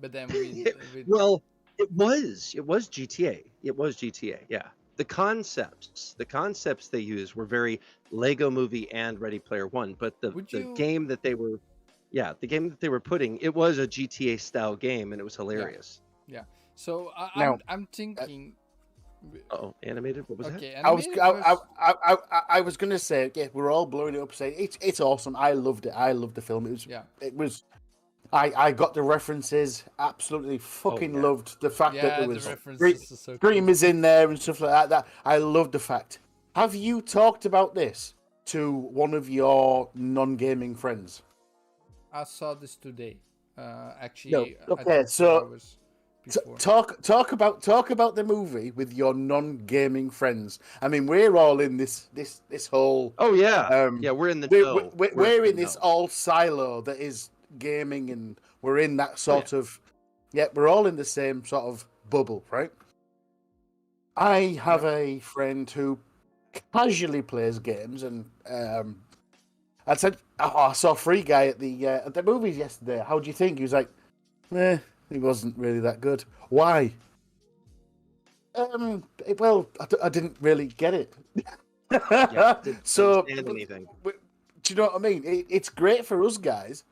but then with Well, it was GTA. It was GTA. Yeah. The concepts they used were very Lego Movie and Ready Player One, but the game that they were putting, it was a GTA style game, and it was hilarious. Yeah. So Now- I'm thinking. Oh, animated. What was that? Okay, I was animated was- I was gonna say, yeah, we're all blowing it up, saying it's awesome. I loved it. I loved the film. It was. I got the references. Absolutely fucking yeah. loved the fact that Yeah, there the was references are so cool. screamers in there and stuff like that. I loved the fact. Have you talked about this to one of your non-gaming friends? I saw this today. Actually, No. I Okay, think so- 2 hours before. Talk about the movie with your non-gaming friends. I mean, we're all in this whole. Oh yeah, Um, yeah. We're in the we're, know. we're the in this know. all silo that is gaming, and we're in that Oh, sort of. Yeah, we're all in the same sort of bubble, right? I have a friend who casually plays games, and I said, "Oh, I saw Free Guy at the movies yesterday. How do you think?" He was like, he wasn't really that good. Why? Well, I didn't really get it. Yeah, didn't So, understand anything. do you know what I mean? It's great for us guys,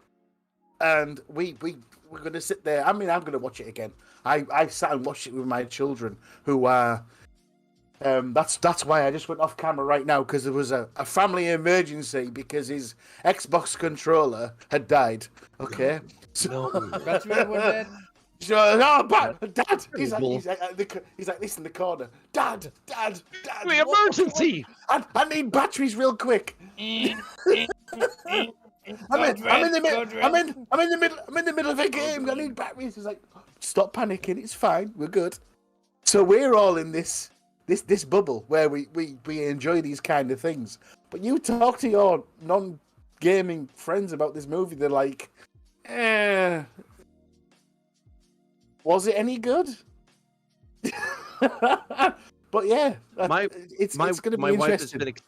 and we're going to sit there. I mean, I'm going to watch it again. I sat and watched it with my children, who are. That's why I just went off camera right now, because there was a family emergency because his Xbox controller had died. Okay, so Battery went dead. so, oh, Dad! He's Cool. like this in the corner. Dad! The what- emergency. I need batteries real quick. I'm in the middle of a game. I need batteries. He's like, stop panicking. It's fine. We're good. So we're all in this bubble where we enjoy these kind of things. But you talk to your non-gaming friends about this movie, they're like, was it any good? But yeah, it's going to be my wife has interesting.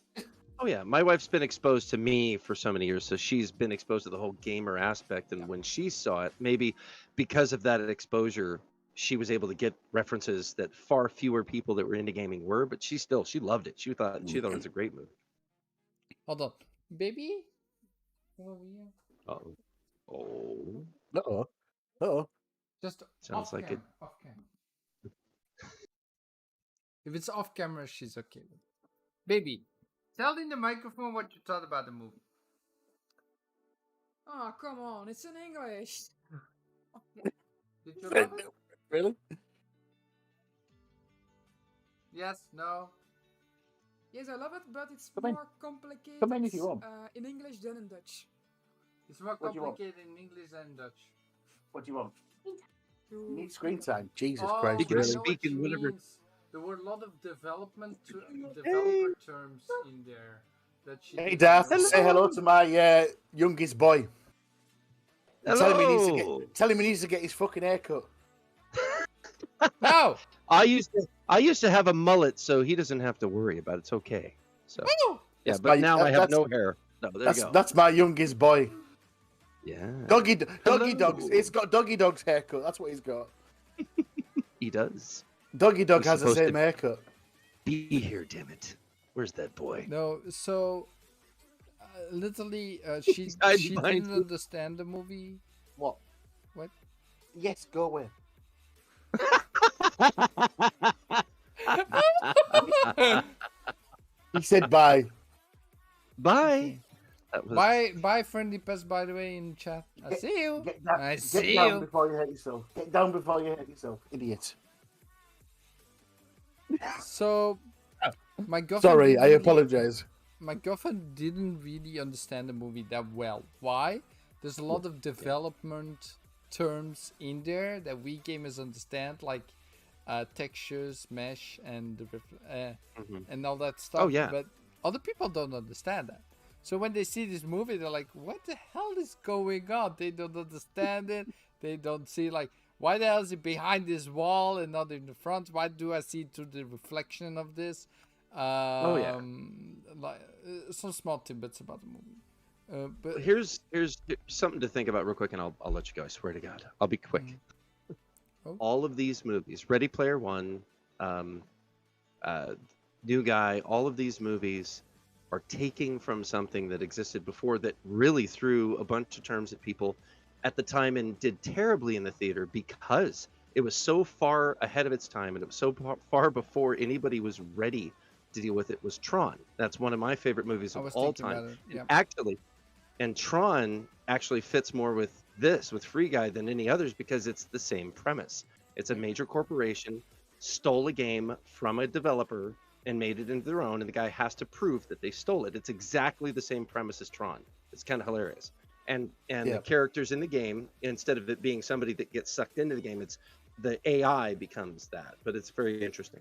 been my wife's been exposed to me for so many years, so she's been exposed to the whole gamer aspect, and when she saw it, maybe because of that exposure, she was able to get references that far fewer people that were into gaming were, but she loved it. She thought it was a great movie. Hold on, baby. Come over here. Oh, Uh-oh. Just sounds off like camera, Off camera. If it's off camera, she's okay with it. Baby, tell in the microphone what you thought about the movie. Oh, come on, it's in English. Did you love it? Really? Yes, no. Yes, I love it, but it's Come in. more complicated Come in if you want. in English than in Dutch. It's more What do you want? complicated in English than Dutch. What do you want? To You need screen time. Jesus Oh, Christ, You can I really? know speak what in she whatever- means. There were a lot of developer terms in there that she. Hey, didn't Darth, know. say hello to my youngest boy. Tell him he needs to hello. tell him he needs to get his fucking haircut. No. I used to have a mullet, so he doesn't have to worry about it. It's okay. So yeah, That's but my- now I have that's- no hair. No, there you go. That's my youngest boy. Yeah, Doggy Hello. dogs. It's got Doggy Dog's haircut. That's what he's got. he does. Doggy Dog He's has the supposed same to- haircut. Be here, damn it. Where's that boy? No. So, literally, she hiding she behind didn't you. understand the movie. What? What? Yes, go away. He said bye. Bye. That was- Bye, friendly pest. By the way, in chat. I see you. I Get see down you. before you hurt yourself. Get down before you hurt yourself, idiot. So, my girlfriend. Sorry, didn't I really- apologize. My girlfriend didn't really understand the movie that well. Why? There's a lot of development terms in there that we gamers understand, like textures, mesh, and and all that stuff. Oh, yeah. But other people don't understand that. So when they see this movie, they're like, "What the hell is going on?" They don't understand it. They don't see like, why the hell is it behind this wall and not in the front? Why do I see through the reflection of this? yeah. Like some small tidbits about the movie. But Here's something to think about real quick, and I'll let you go. I swear to God, I'll be quick. Oh. All of these movies, Ready Player One, New Guy, all of these movies are taking from something that existed before that really threw a bunch of terms at people at the time and did terribly in the theater because it was so far ahead of its time and it was so far before anybody was ready to deal with it. Was Tron. That's one of my favorite movies I of was all thinking time. about it. Yeah. Actually, and Tron actually fits more with Free Guy than any others because it's the same premise. It's a major corporation stole a game from a developer and made it into their own, and the guy has to prove that they stole it. It's exactly the same premise as Tron. It's kind of hilarious. And Yeah. the characters in the game, instead of it being somebody that gets sucked into the game, it's the AI becomes that. But it's very interesting.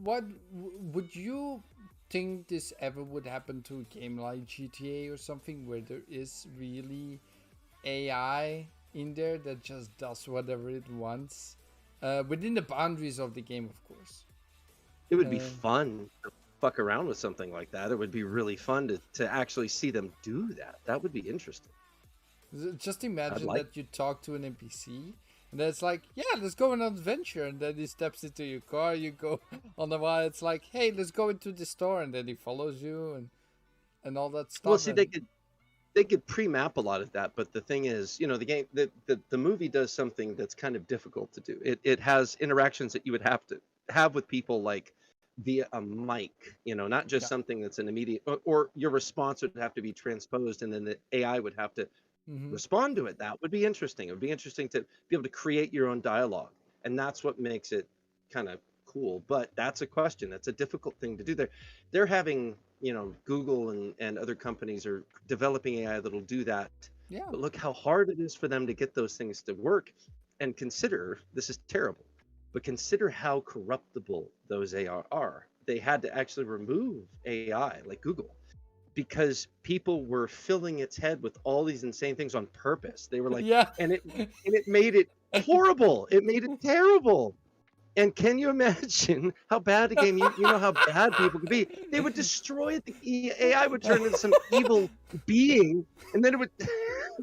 Would you think this ever would happen to a game like GTA or something where there is really AI in there that just does whatever it wants within the boundaries of the game, of course? It would be fun to fuck around with something like that. It would be really fun to actually see them do that. That would be interesting. Just imagine like- that you talk to an NPC and then it's like, yeah, let's go on an adventure, and then he steps into your car, you go on the while, it's like, hey, let's go into the store, and then he follows you and all that stuff. Well, see, and... they could pre-map a lot of that, but the thing is, you know, the game, the movie does something that's kind of difficult to do. It has interactions that you would have to have with people, like via a mic, you know, not just something that's an immediate, or your response would have to be transposed, and then the AI would have to respond to it. That would be interesting. It would be interesting to be able to create your own dialogue, and that's what makes it kind of cool. But that's a question. That's a difficult thing to do. They're having, you know, Google and other companies are developing AI that'll do that. Yeah. But look how hard it is for them to get those things to work. And consider, this is terrible, but consider how corruptible those AI are. They had to actually remove AI, like Google, because people were filling its head with all these insane things on purpose. They were like, and it made it horrible. It made it terrible. And can you imagine how bad a game, you know how bad people could be? They would destroy the AI, would turn into some evil being, and then it would.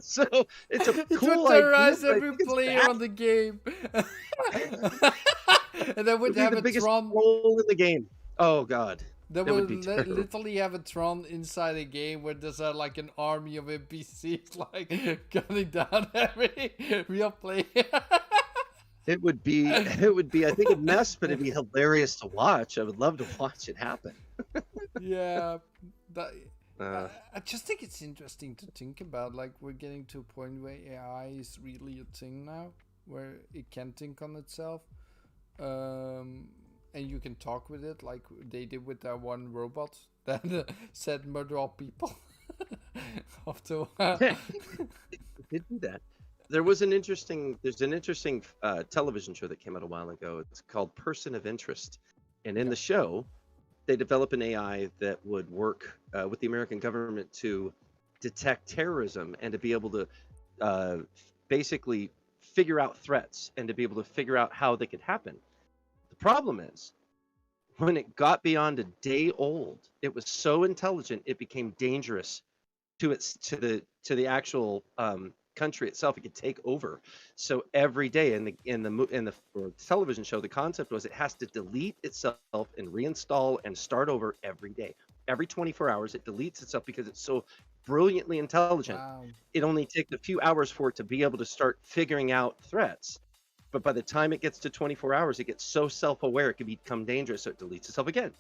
So it's a cool would terrorize idea, every player on the game. And then would have the a biggest Tron role in the game. Oh God. They That will would be terrible. literally have a Tron inside a game where there's like an army of NPCs like gunning down every real player. It would be, I think, a mess, but it'd be hilarious to watch. I would love to watch it happen. Yeah, I just think it's interesting to think about. Like, we're getting to a point where AI is really a thing now, where it can think on itself. And you can talk with it, like they did with that one robot that said murder all people. After a while. It did do that. There's an interesting television show that came out a while ago. It's called Person of Interest. And in the show, they develop an AI that would work with the American government to detect terrorism and to be able to basically figure out threats and to be able to figure out how they could happen. The problem is, when it got beyond a day old, it was so intelligent it became dangerous to the actual country itself. It could take over. So every day in the television show, the concept was it has to delete itself and reinstall and start over every day. Every 24 hours, it deletes itself because it's so brilliantly intelligent. Wow. It only takes a few hours for it to be able to start figuring out threats. But by the time it gets to 24 hours, it gets so self-aware it can become dangerous, so it deletes itself again.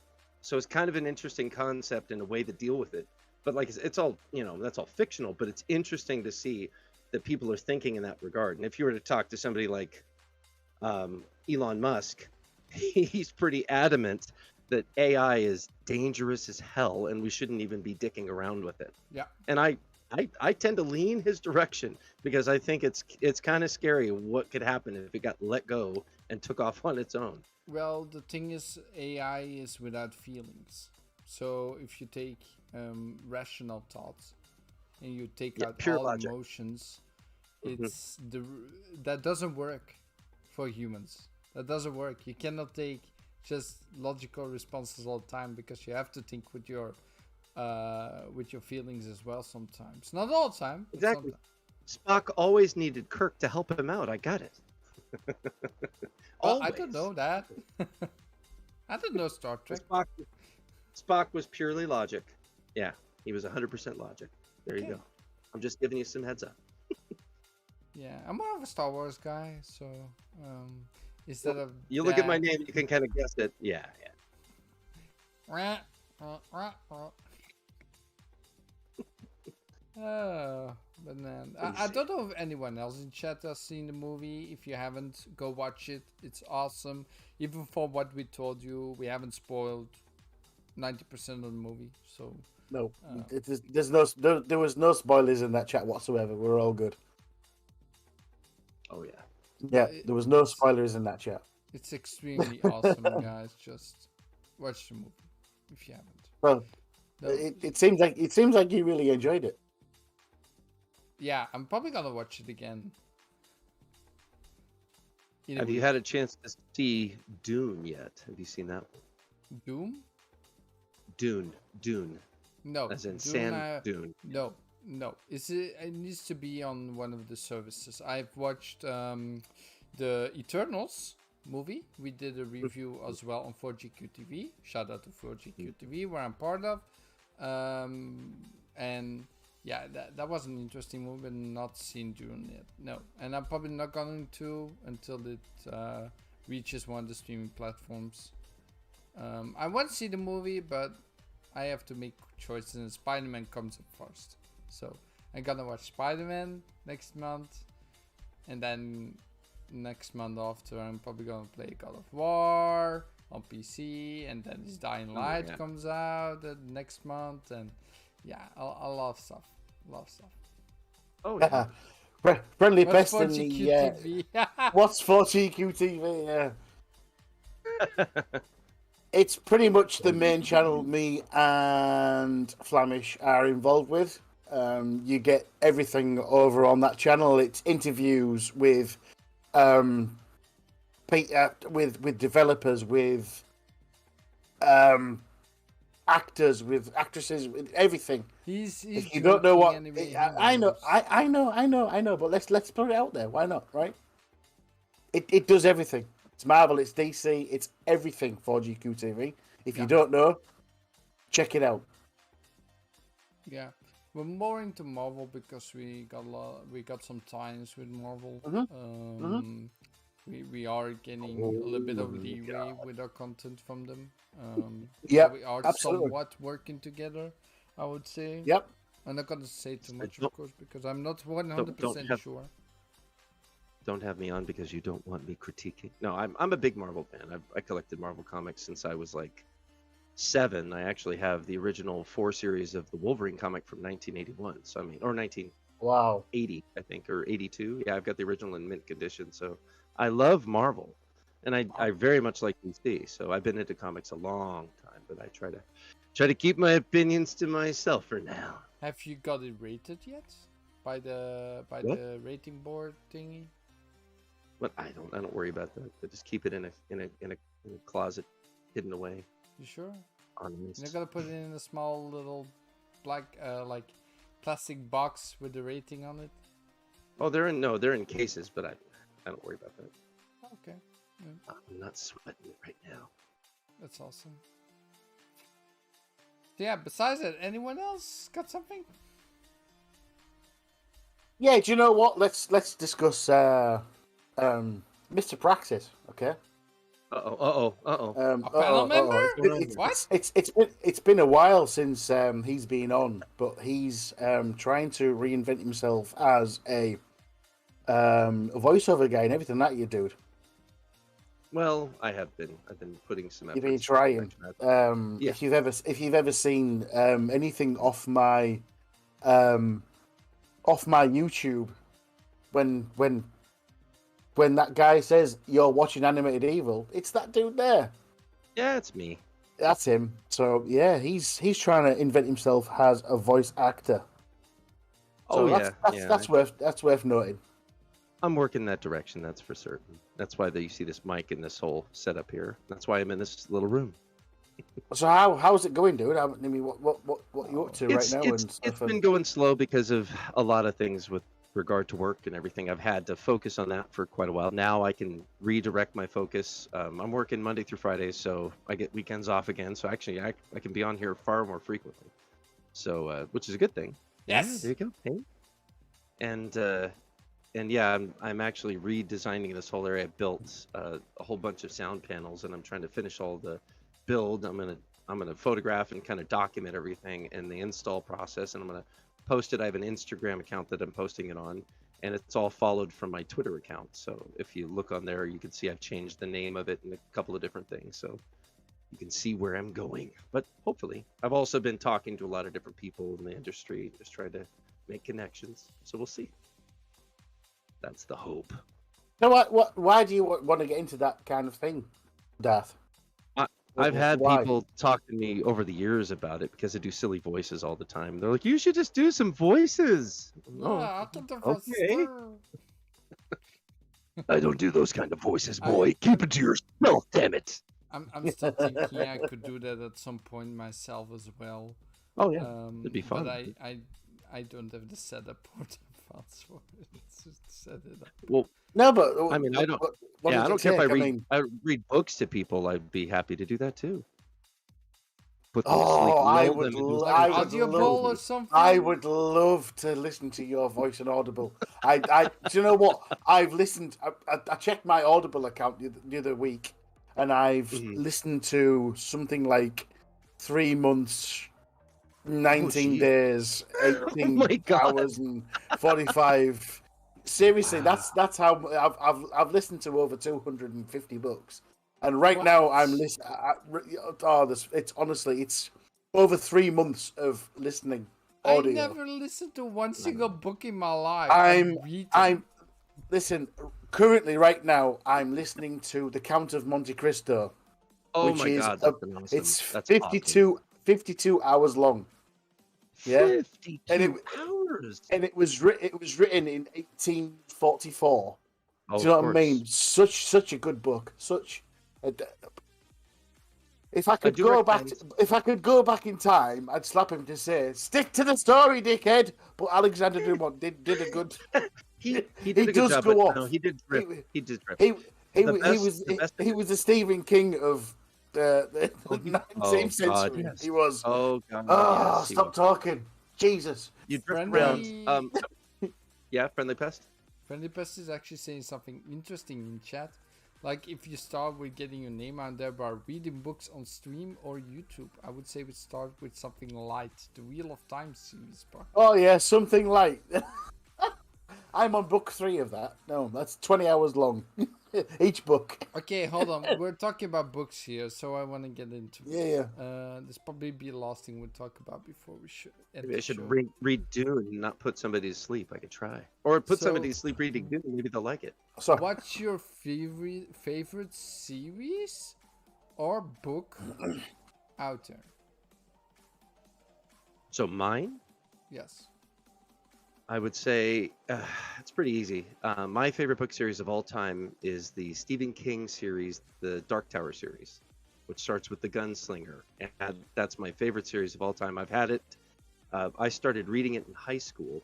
So it's kind of an interesting concept and a way to deal with it. But like it's all, you know, that's all fictional, but it's interesting to see that people are thinking in that regard. And if you were to talk to somebody like Elon Musk, he's pretty adamant that AI is dangerous as hell and we shouldn't even be dicking around with it. Yeah. And I tend to lean his direction because I think it's kind of scary what could happen if it got let go and took off on its own. Well, the thing is, AI is without feelings. So if you take rational thoughts and you take out pure all logic. emotions, that doesn't work for humans. That doesn't work. You cannot take just logical responses all the time because you have to think with your feelings as well sometimes. Not all the time. But Exactly. sometimes. Spock always needed Kirk to help him out. I got it. Well, I don't know that. I don't know Star Trek. Spock was purely logic. Yeah, he was 100% logic. There you Okay. go. I'm just giving you some heads up. Yeah, I'm more of a Star Wars guy, so instead of You look at my that- name, you can kind of guess it. Yeah. Oh, but then I don't know if anyone else in chat has seen the movie. If you haven't, go watch it. It's awesome. Even for what we told you, we haven't spoiled 90% of the movie. So No, there was no spoilers in that chat whatsoever. We're all good. Oh yeah. Yeah, It- there was no it's- spoilers in that chat. It's extremely awesome, guys. Just watch the movie if you haven't. Well, No, it seems like you really enjoyed it. yeah, I'm probably gonna watch it again. In a Have you week. had a chance to see Dune yet? Have you seen that one? Doom? Dune, No. as in Dune, sand dune. No, no. It needs to be on one of the services. I've watched the Eternals movie. We did a review as well on 4GQTV. Shout out to 4GQTV, where I'm part of. And yeah, that was an interesting movie, but not seen Dune yet. No, and I'm probably not going to until it reaches one of the streaming platforms. I want to see the movie, but I have to make choices, and Spider-Man comes up first. So I'm gonna watch Spider-Man next month, and then next month after I'm probably gonna play God of War on PC, and then this Dying Light yeah. comes out next month, and yeah, I love stuff. Oh yeah. Friendly What's pest in the 4GQTV? what's 4GQ TV? Yeah. It's pretty much the main channel me and Flamish are involved with. You get everything over on that channel. It's interviews with with developers, with actors, with actresses, with everything. He's If you don't know what, joking anyway, I he know, knows. I know. But let's put it out there. Why not? Right? It does everything. It's Marvel. It's DC. It's everything. 4GQ TV. If you Yeah. don't know, check it out. Yeah, we're more into Marvel because we got some ties with Marvel. We are getting a little bit of leeway with our content from them. Yeah, we are absolutely. somewhat working together, I would say. Yep. I'm not gonna say too much, don't- of course, because I'm not 100% have- sure. Don't have me on because you don't want me critiquing. No, I'm a big Marvel fan. I collected Marvel comics since I was like 7. I actually have the original 4 series of the Wolverine comic from 1981. So I mean, or 1980, Wow. I think, or 82. Yeah, I've got the original in mint condition. So I love Marvel, and I very much like DC. So I've been into comics a long time, but I try to keep my opinions to myself for now. Have you got it rated yet by the What? the rating board thingy? But I don't worry about that. I just keep it in a closet, hidden away. You sure? On You're not gonna put it in a small little black like plastic box with the rating on it? Oh, they're in cases, but I don't worry about that. Okay, I'm not sweating it right now. that's awesome. So yeah, besides that, anyone else got something? Yeah. Do you know what? Let's discuss Mr. Praxis. Okay. Uh-oh. A panel member? What? It's been a while since he's been on, but he's trying to reinvent himself as a voiceover guy and everything that you do. Well, I've been putting some effort. You've been trying. Yeah. If you've ever seen anything off my YouTube, when that guy says you're watching Animated Evil, it's that dude there. Yeah, it's me. That's him. So yeah, he's trying to invent himself as a voice actor. So that's worth noting. I'm working that direction. That's for certain. That's why you see this mic and this whole setup here. That's why I'm in this little room. So how's it going, dude? I mean, what are you up to right now? It's been going slow because of a lot of things with regard to work and everything. I've had to focus on that for quite a while. Now I can redirect my focus. I'm working Monday through Fridays, so I get weekends off again. So actually, I can be on here far more frequently. So, which is a good thing. Yes. Yeah, there you go. Hey. And yeah, I'm actually redesigning this whole area. I built a whole bunch of sound panels, and I'm trying to finish all the build. I'm gonna photograph and kind of document everything and the install process, and I'm gonna post it. I have an Instagram account that I'm posting it on, and it's all followed from my Twitter account. So if you look on there, you can see I've changed the name of it and a couple of different things. So you can see where I'm going. But hopefully, I've also been talking to a lot of different people in the industry, just trying to make connections. So we'll see. That's the hope. So why do you want to get into that kind of thing, Darth? I've had Why? people talk to me over the years about it because I do silly voices all the time. They're like, "You should just do some voices." Oh, Yeah, I can do okay. I don't do those kind of voices, I- boy. Keep it to yourself, damn it. I'm still thinking I could do that at some point myself as well. Oh yeah, it'd be fun. But I don't have the setup or the funds for it. It's just set it up. Well, No, but I mean, I don't. What Yeah, does I it don't care if I take? read. I read books to people. I'd be happy to do that too. Put them to sleep. Oh, I lull would, them into Like I sleep. would Audible love, or something. I would love to listen to your voice on Audible. Do you know what? I've listened. I checked my Audible account the other week, and I've listened to something like 3 months, 19 geez. days, 18 my God. hours, and 45. Seriously, that's how I've listened to over 250 books. And right now, I'm listening. It's honestly, it's over 3 months of listening audio. I never listened to one single book in my life. Listen. Currently, right now, I'm listening to The Count of Monte Cristo. Oh which my is God, that's awesome. It's That's 52 hours long. Yeah, 52 hours. and it was written in 1844. Oh, Do you know of what I mean? course. Such a good book. If I could do go back, recommend- if I could go back in time, I'd slap him to say, "Stick to the story, dickhead." But Alexander Dumont did a good. He did a good does job, go but off. no, he did drip. He did drip. He The was the Stephen King of the 19th century. yes. He was. Oh God. Oh, yes, he stop was. talking, Jesus! You drift Friendly- around. Yeah, friendly pest. Friendly Pest is actually saying something interesting in chat. Like, if you start with getting your name out there by reading books on stream or YouTube, I would say we start with something light. The Wheel of Time series, bro. Oh yeah, something like. I'm on book 3 of that. No, that's 20 hours long, each book. Okay, hold on. We're talking about books here, so I want to get into it. Yeah. This probably be the last thing we'll talk about before we should end Maybe I the should show. read Dune and not put somebody to sleep. I could try, or put somebody to sleep reading Dune. Maybe they'll like it. So What's your favorite series or book out there? So mine, Yes. I would say it's pretty easy. My favorite book series of all time is the Stephen King series, the Dark Tower series, which starts with the Gunslinger, and that's my favorite series of all time. I've had it. I started reading it in high school.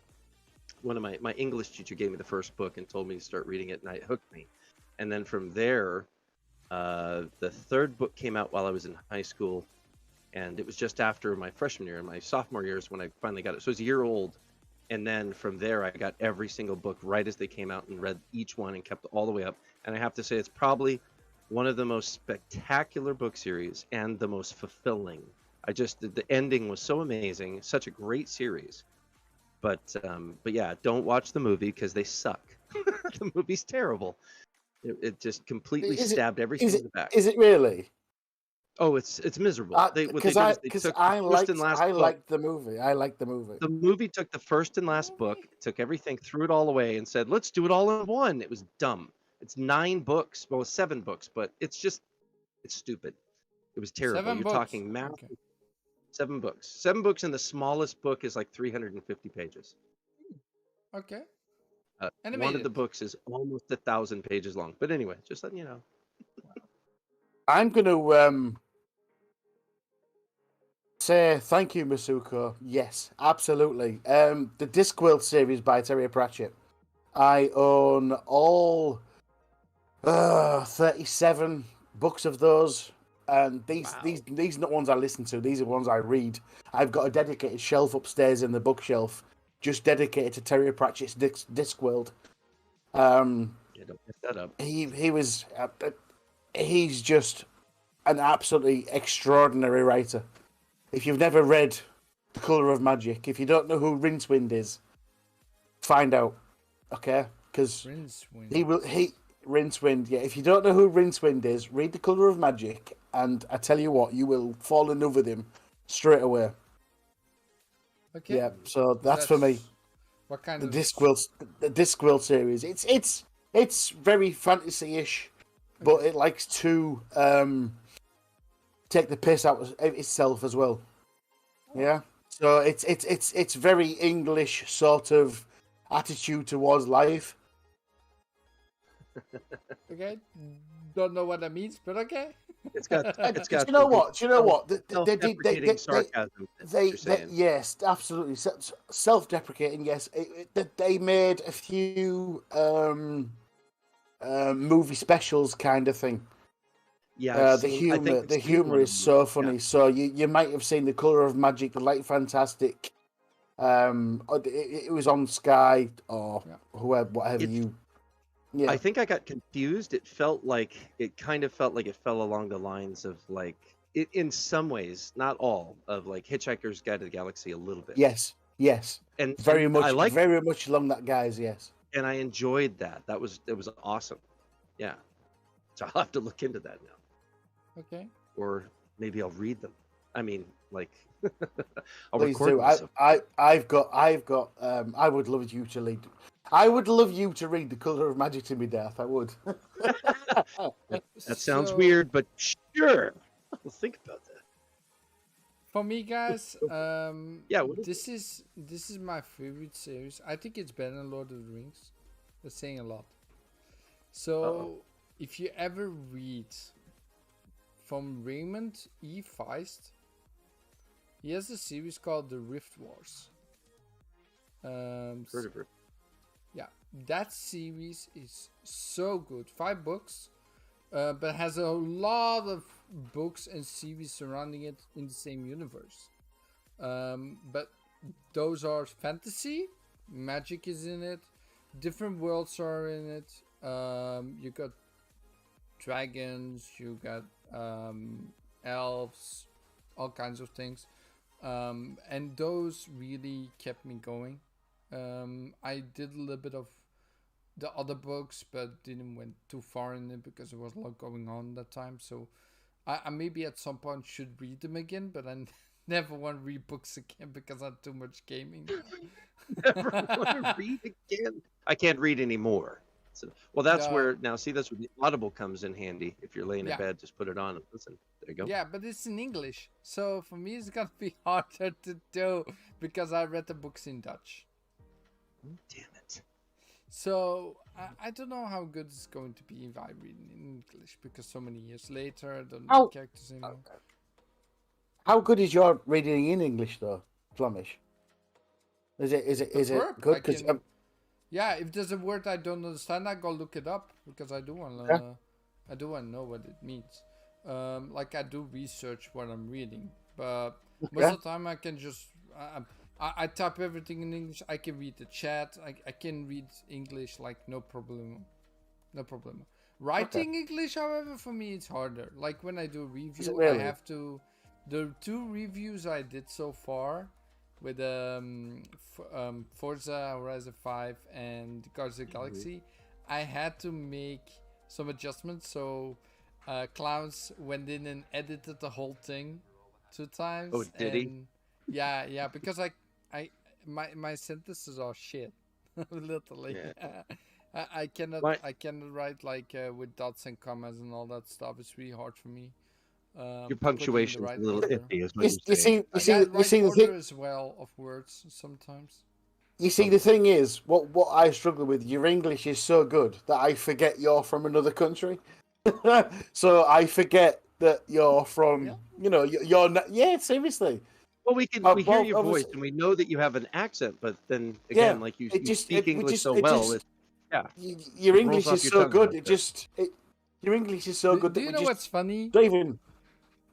One of my English teacher gave me the first book and told me to start reading it, and it hooked me. And then from there, the third book came out while I was in high school, and it was just after my freshman year and my sophomore year is when I finally got it. So it was a year old. And then from there, I got every single book right as they came out and read each one and kept all the way up. And I have to say, it's probably one of the most spectacular book series and the most fulfilling. The ending was so amazing, such a great series. But yeah, don't watch the movie because they suck. The movie's terrible. It just completely stabbed everything in the back. Is it really? Oh, it's miserable. Because I liked the movie. I liked the movie. The movie took the first and last book, took everything, threw it all away, and said, "Let's do it all in one." It was dumb. It's 9 books, well, 7 books, but it's stupid. It was terrible. 7 You're books. talking math. Okay. 7 books. 7 books, and the smallest book is like 350 pages. Okay. One Animated. of the books is almost 1,000 pages long. But anyway, just letting you know. I'm gonna say thank you, Masuko. Yes, absolutely. The Discworld series by Terry Pratchett. I own all 37 books of those, and these are not ones I listen to. These are ones I read. I've got a dedicated shelf upstairs in the bookshelf, just dedicated to Terry Pratchett's Discworld. Yeah, don't mess that up. He's just an absolutely extraordinary writer. If you've never read The Colour of Magic, if you don't know who Rincewind is, find out, okay? Because Rincewind, yeah. If you don't know who Rincewind is, read The Colour of Magic, and I tell you what, you will fall in love with him straight away. Okay. Yeah, so that's for me. What kind The of Discworld series. It's It's very fantasy-ish, but it likes to take the piss out of itself as well. Yeah. So it's very English sort of attitude towards life. Okay, don't know what that means, but okay. It's got Do you know what? Do you know what? Self-deprecating sarcasm. They yes, absolutely self-deprecating. Yes, they made a few movie specials kind of thing. Yeah, The humor is so funny. Yeah. So you might have seen The Color of Magic, The Light Fantastic. It was on Sky or whoever, whatever you. Yeah, I think I got confused. It kind of felt like it fell along the lines of like in some ways, not all, of like Hitchhiker's Guide to the Galaxy a little bit. yes, And very and much, I like very much along that guys. Yes, and I enjoyed that. It was awesome. Yeah. So I'll have to look into that now. Okay. Or maybe I'll read them. I mean, like I'll please record do. myself. I've got. I would love you to read. I would love you to read The Color of Magic to me, Death. I would. That sounds So, weird, but sure. I'll think about that. For me, guys, Yeah, what this is my favorite series. I think it's better than Lord of the Rings. That's saying a lot. So, if you ever read from Raymond E. Feist, he has a series called The Rift Wars. Heard of her. Yeah, that series is so good. 5 books, but has a lot of books and series surrounding it in the same universe. But those are fantasy, magic is in it, different worlds are in it. You got dragons, you got elves, all kinds of things. And those really kept me going. I did a little bit of the other books, but didn't went too far in it because there was a lot going on that time. So I maybe at some point should read them again, but I never want to read books again because I had too much gaming. Never want to read again. I can't read anymore. So, well, that's No. where that's where the Audible comes in handy. If you're laying Yeah. in bed, just put it on and listen. There you go. Yeah, but it's in English, so for me it's gonna be harder to do because I read the books in Dutch. Damn it. So I don't know how good it's going to be if I read it in English because so many years later I don't know the characters anymore. How good is your reading in English though, Flamish? Is it Superb. good? I Because can- Yeah, if there's a word I don't understand, I go look it up because I do want to. Yeah. I do want to know what it means. Like I do research what I'm reading, but most Yeah. of the time I can just I type everything in English. I can read the chat. I can read English like no problem. No problem. Writing English, however, for me it's harder. Like when I do a review, really? I have to. The 2 reviews I did so far with Forza Horizon 5 and Guardians of the Galaxy, I had to make some adjustments. So Klaus went in and edited the whole thing 2 times. Oh, did he? and yeah, because my sentences are shit, literally. Yeah. I cannot My- I cannot write like with dots and commas and all that stuff. It's really hard for me. Your punctuation is a little iffy, is what you you're saying. see the order thing. as well of words sometimes. You see, the thing is, what I struggle with, your English is so good that I forget you're from another country. So I forget that you're from, Yeah. you know, yeah, seriously. Well, we hear well, your voice obviously- and we know that you have an accent, but then Yeah, again, like you it just- speak it- we English just- so it well. just- Yeah. Your It English rolls is off so your tongue good. a It little just, your English is so good Do that you we know just what's funny? don't even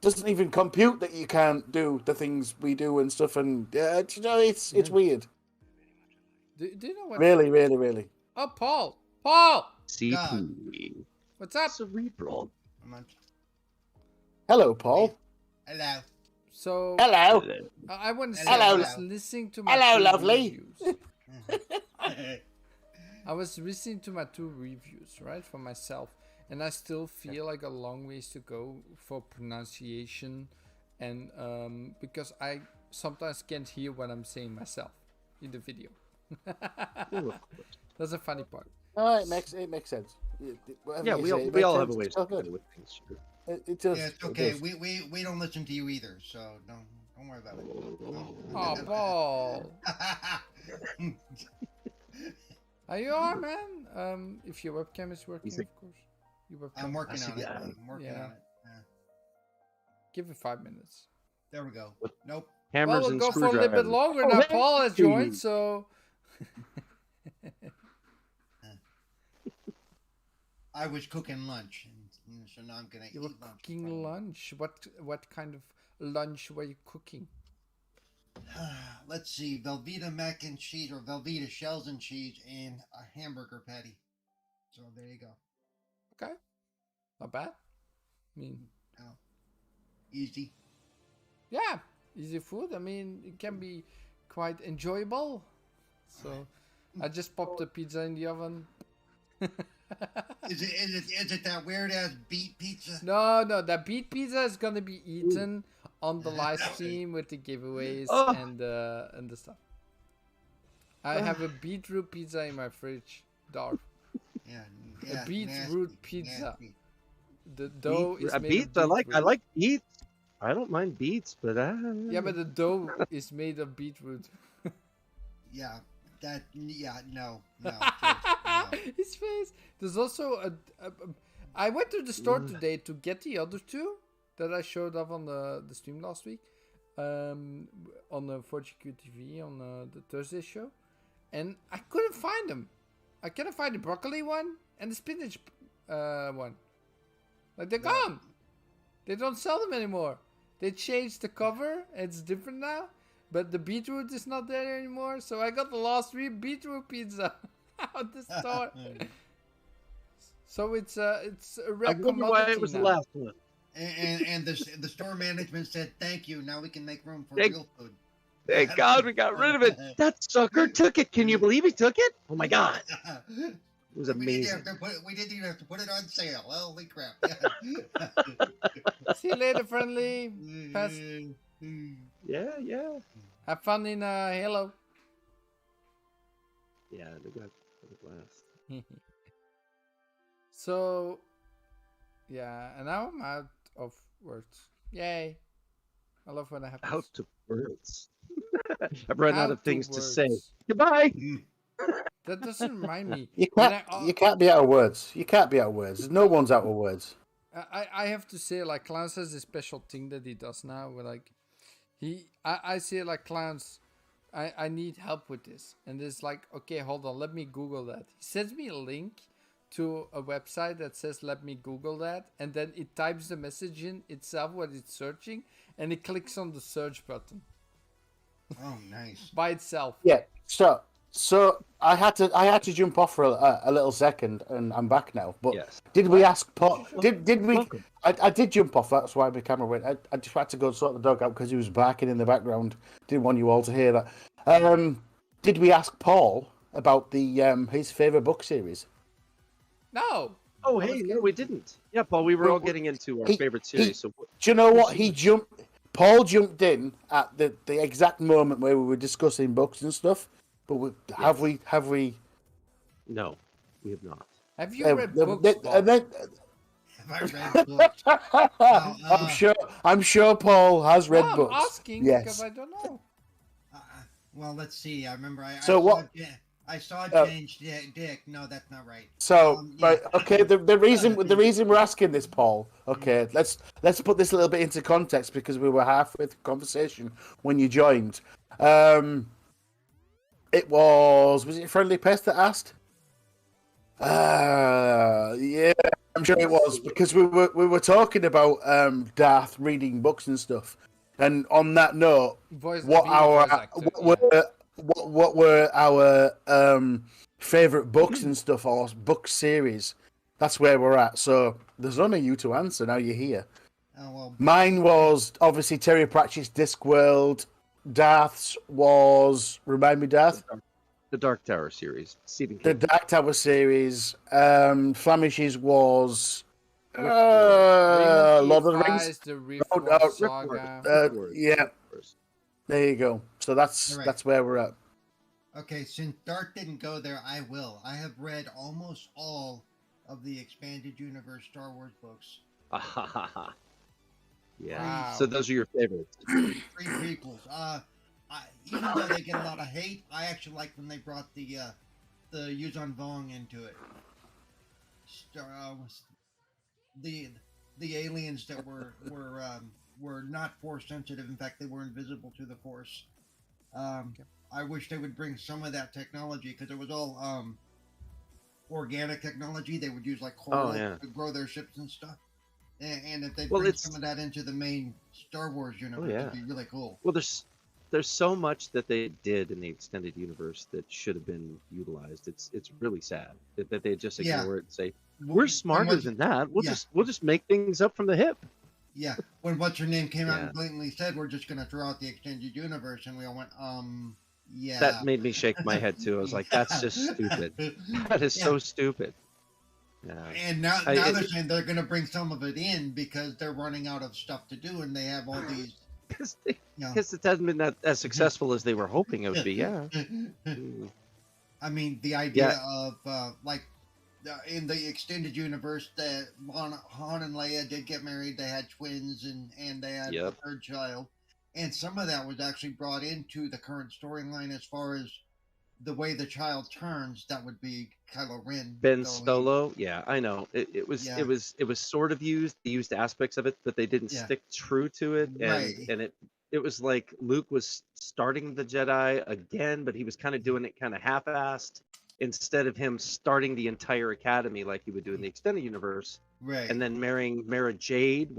doesn't even compute that you can't do the things we do and stuff. And you know, it's weird. Do you know what? Really, really, really. Oh, Paul, CP. what's up? Cerebral. I'm on. Hello, Paul. Hello. So Hello. I want to say Hello, I was listening to my hello, 2 lovely. reviews. I was listening to my 2 reviews, right, for myself, and I still feel like a long ways to go for pronunciation, and because I sometimes can't hear what I'm saying myself in the video. That's a funny part. Oh, it makes sense. Whatever Yeah, you we say, all it we makes all have a sense. ways It's to all go good. with things. Sure. It does. Yeah, it's it okay. does. We don't listen to you either, so don't worry about it. Oh, Paul. Are you on, man? If your webcam is working, He's like- of course. Your webcam. I'm working see on it. that. I'm working Yeah. on it. Give it 5 minutes. There we go. What? Nope. Hammers Well, we'll and go for a little bit screwdrivers. longer Oh, now. hey! Paul has joined, so I was cooking lunch, and so now I'm gonna you eat were lunch. cooking lunch. What kind of lunch were you cooking? Let's see, Velveeta mac and cheese or Velveeta shells and cheese and a hamburger patty. So there you go. Okay, not bad. I mean, Easy. yeah, easy food. I mean, it can be quite enjoyable. So, I just popped the pizza in the oven. Is it that weird ass beet pizza? No, that beet pizza is gonna be eaten on the live stream with the giveaways Oh. and the stuff. I have a beetroot pizza in my fridge, Darth. Yeah, A beetroot nasty, pizza. nasty. The dough is made beets. of I beetroot. like beets. I don't mind beets, but Yeah, but the dough is made of beetroot. Yeah, no. Seriously, no. His face. There's also I went to the store today to get the other two that I showed off on the stream last week, on the 4GQ TV on the Thursday show, and I couldn't find them. I couldn't find the broccoli one and the spinach one. Like they're gone. They don't sell them anymore. They changed the cover. It's different now. But the beetroot is not there anymore. So I got the last week beetroot pizza at the store. So it's a rare I wonder why it was now. the last one. And the store management said thank you. Now we can make room for Thank- real food. Thank God we got rid of it. That sucker took it. Can you believe he took it? Oh my God. It was amazing. We didn't even have to put it on sale. Holy crap! See you later, friendly. Pass. Yeah. Have fun in Halo. Yeah, they got a blast. So, yeah, and now I'm out of words. Yay. I love when that happens. Out of words. I've run out of things to say. words. Goodbye. That doesn't remind me. You When can't. I- You can't be out of words. You can't be out of words. No one's out of words. I have to say, like, Clowns has a special thing that he does now where, like, I say, like, Clowns, I need help with this. And it's like, okay, hold on, let me Google that. He sends me a link to a website that says, let me Google that. And then it types the message in itself what it's searching. And it clicks on the search button Oh, nice. by itself. Yeah. So I had to jump off for a little second, and I'm back now. But Yes. did we ask Paul? Did we? Welcome. I did jump off. That's why my camera went. I just had to go sort the dog out because he was barking in the background. Didn't want you all to hear that. Did we ask Paul about the his favorite book series? No. Oh, hey, no, we didn't. Yeah, Paul, we were all getting into our He- favorite series. he- So Do you know what he jumped? Paul jumped in at the exact moment where we were discussing books and stuff. But have we? no, we have not. Have you read books, Bob? and then, Have I read books? I'm sure Paul has read No, books. I'm asking Yes. because I don't know. Well, let's see. I remember. So what- I saw James Dick. No, that's not right. So Yeah. right, okay. The reason we're asking this, Paul. Okay, let's put this a little bit into context because we were halfway through the conversation when you joined. It was it Friendly Pest that asked? Yeah, I'm sure it was because we were talking about Darth reading books and stuff, and on that note, what were our favorite books and stuff or book series? That's where we're at. So there's only you to answer now. You're here. Oh well. Mine was obviously Terry Pratchett's Discworld. Darth's was remind me, Darth. The Dark Tower series. Stephen The King. Dark Tower series. Flamish's was Ring of Lord of the Fires, Rings. the Rift No, Wars Ripcord. Saga. Yeah, there you go. So that's All right. that's where we're at. Okay, since Dark didn't go there, I will. I have read almost all of the expanded universe Star Wars books. Yeah. Wow. So those are your favorites. 3 prequels. Even though they get a lot of hate, I actually like when they brought the Yuzhan Vong into it. The aliens that were not force sensitive. In fact, they were invisible to the force. I wish they would bring some of that technology because it was all organic technology. They would use like coral to grow their ships and stuff. And if they bring some of that into the main Star Wars universe, it'd be really cool. Well, there's so much that they did in the extended universe that should have been utilized. It's really sad that they just ignore it and say we're smarter than that. We'll just make things up from the hip. Yeah, when what's her name came out and blatantly said we're just gonna throw out the extended universe, and we all went, yeah. That made me shake my head too. I was like, that's just stupid. That is so stupid. Yeah. And now they're saying they're going to bring some of it in because they're running out of stuff to do, and they have all these. Because it hasn't been that as successful as they were hoping it would be. Yeah. I mean, the idea of in the extended universe that Han and Leia did get married. They had twins, and they had a third child, and some of that was actually brought into the current storyline as far as the way the child turns. That would be Kylo Ren. Ben Solo, I know. It was sort of used. They used aspects of it, but they didn't stick true to it. And it was like Luke was starting the Jedi again, but he was kind of doing it kind of half-assed instead of him starting the entire academy like he would do in the extended universe. Right. And then marrying Mara Jade,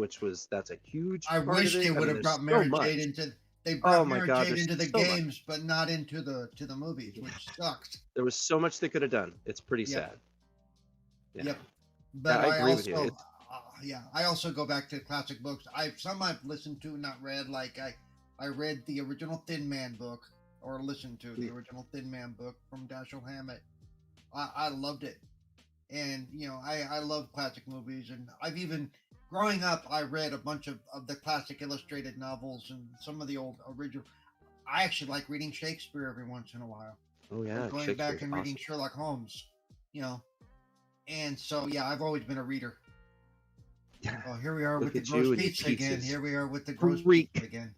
that's a huge I wish they would have brought Mara Jade into. They brought Mara Jade into the games, but not into the movies, which sucks. There was so much they could have done. It's pretty sad. Yeah. Yep. But I agree with you. I also go back to classic books. I've listened to, not read. Like I read the original Thin Man book, or listened to the original Thin Man book from Dashiell Hammett. I loved it, and I love classic movies, and I've even. Growing up, I read a bunch of the classic illustrated novels and some of the old original. I actually like reading Shakespeare every once in a while. Oh yeah, going back and reading Sherlock Holmes, and so I've always been a reader. Oh, here we are with the gross pizza again. Here we are with the gross pizza again.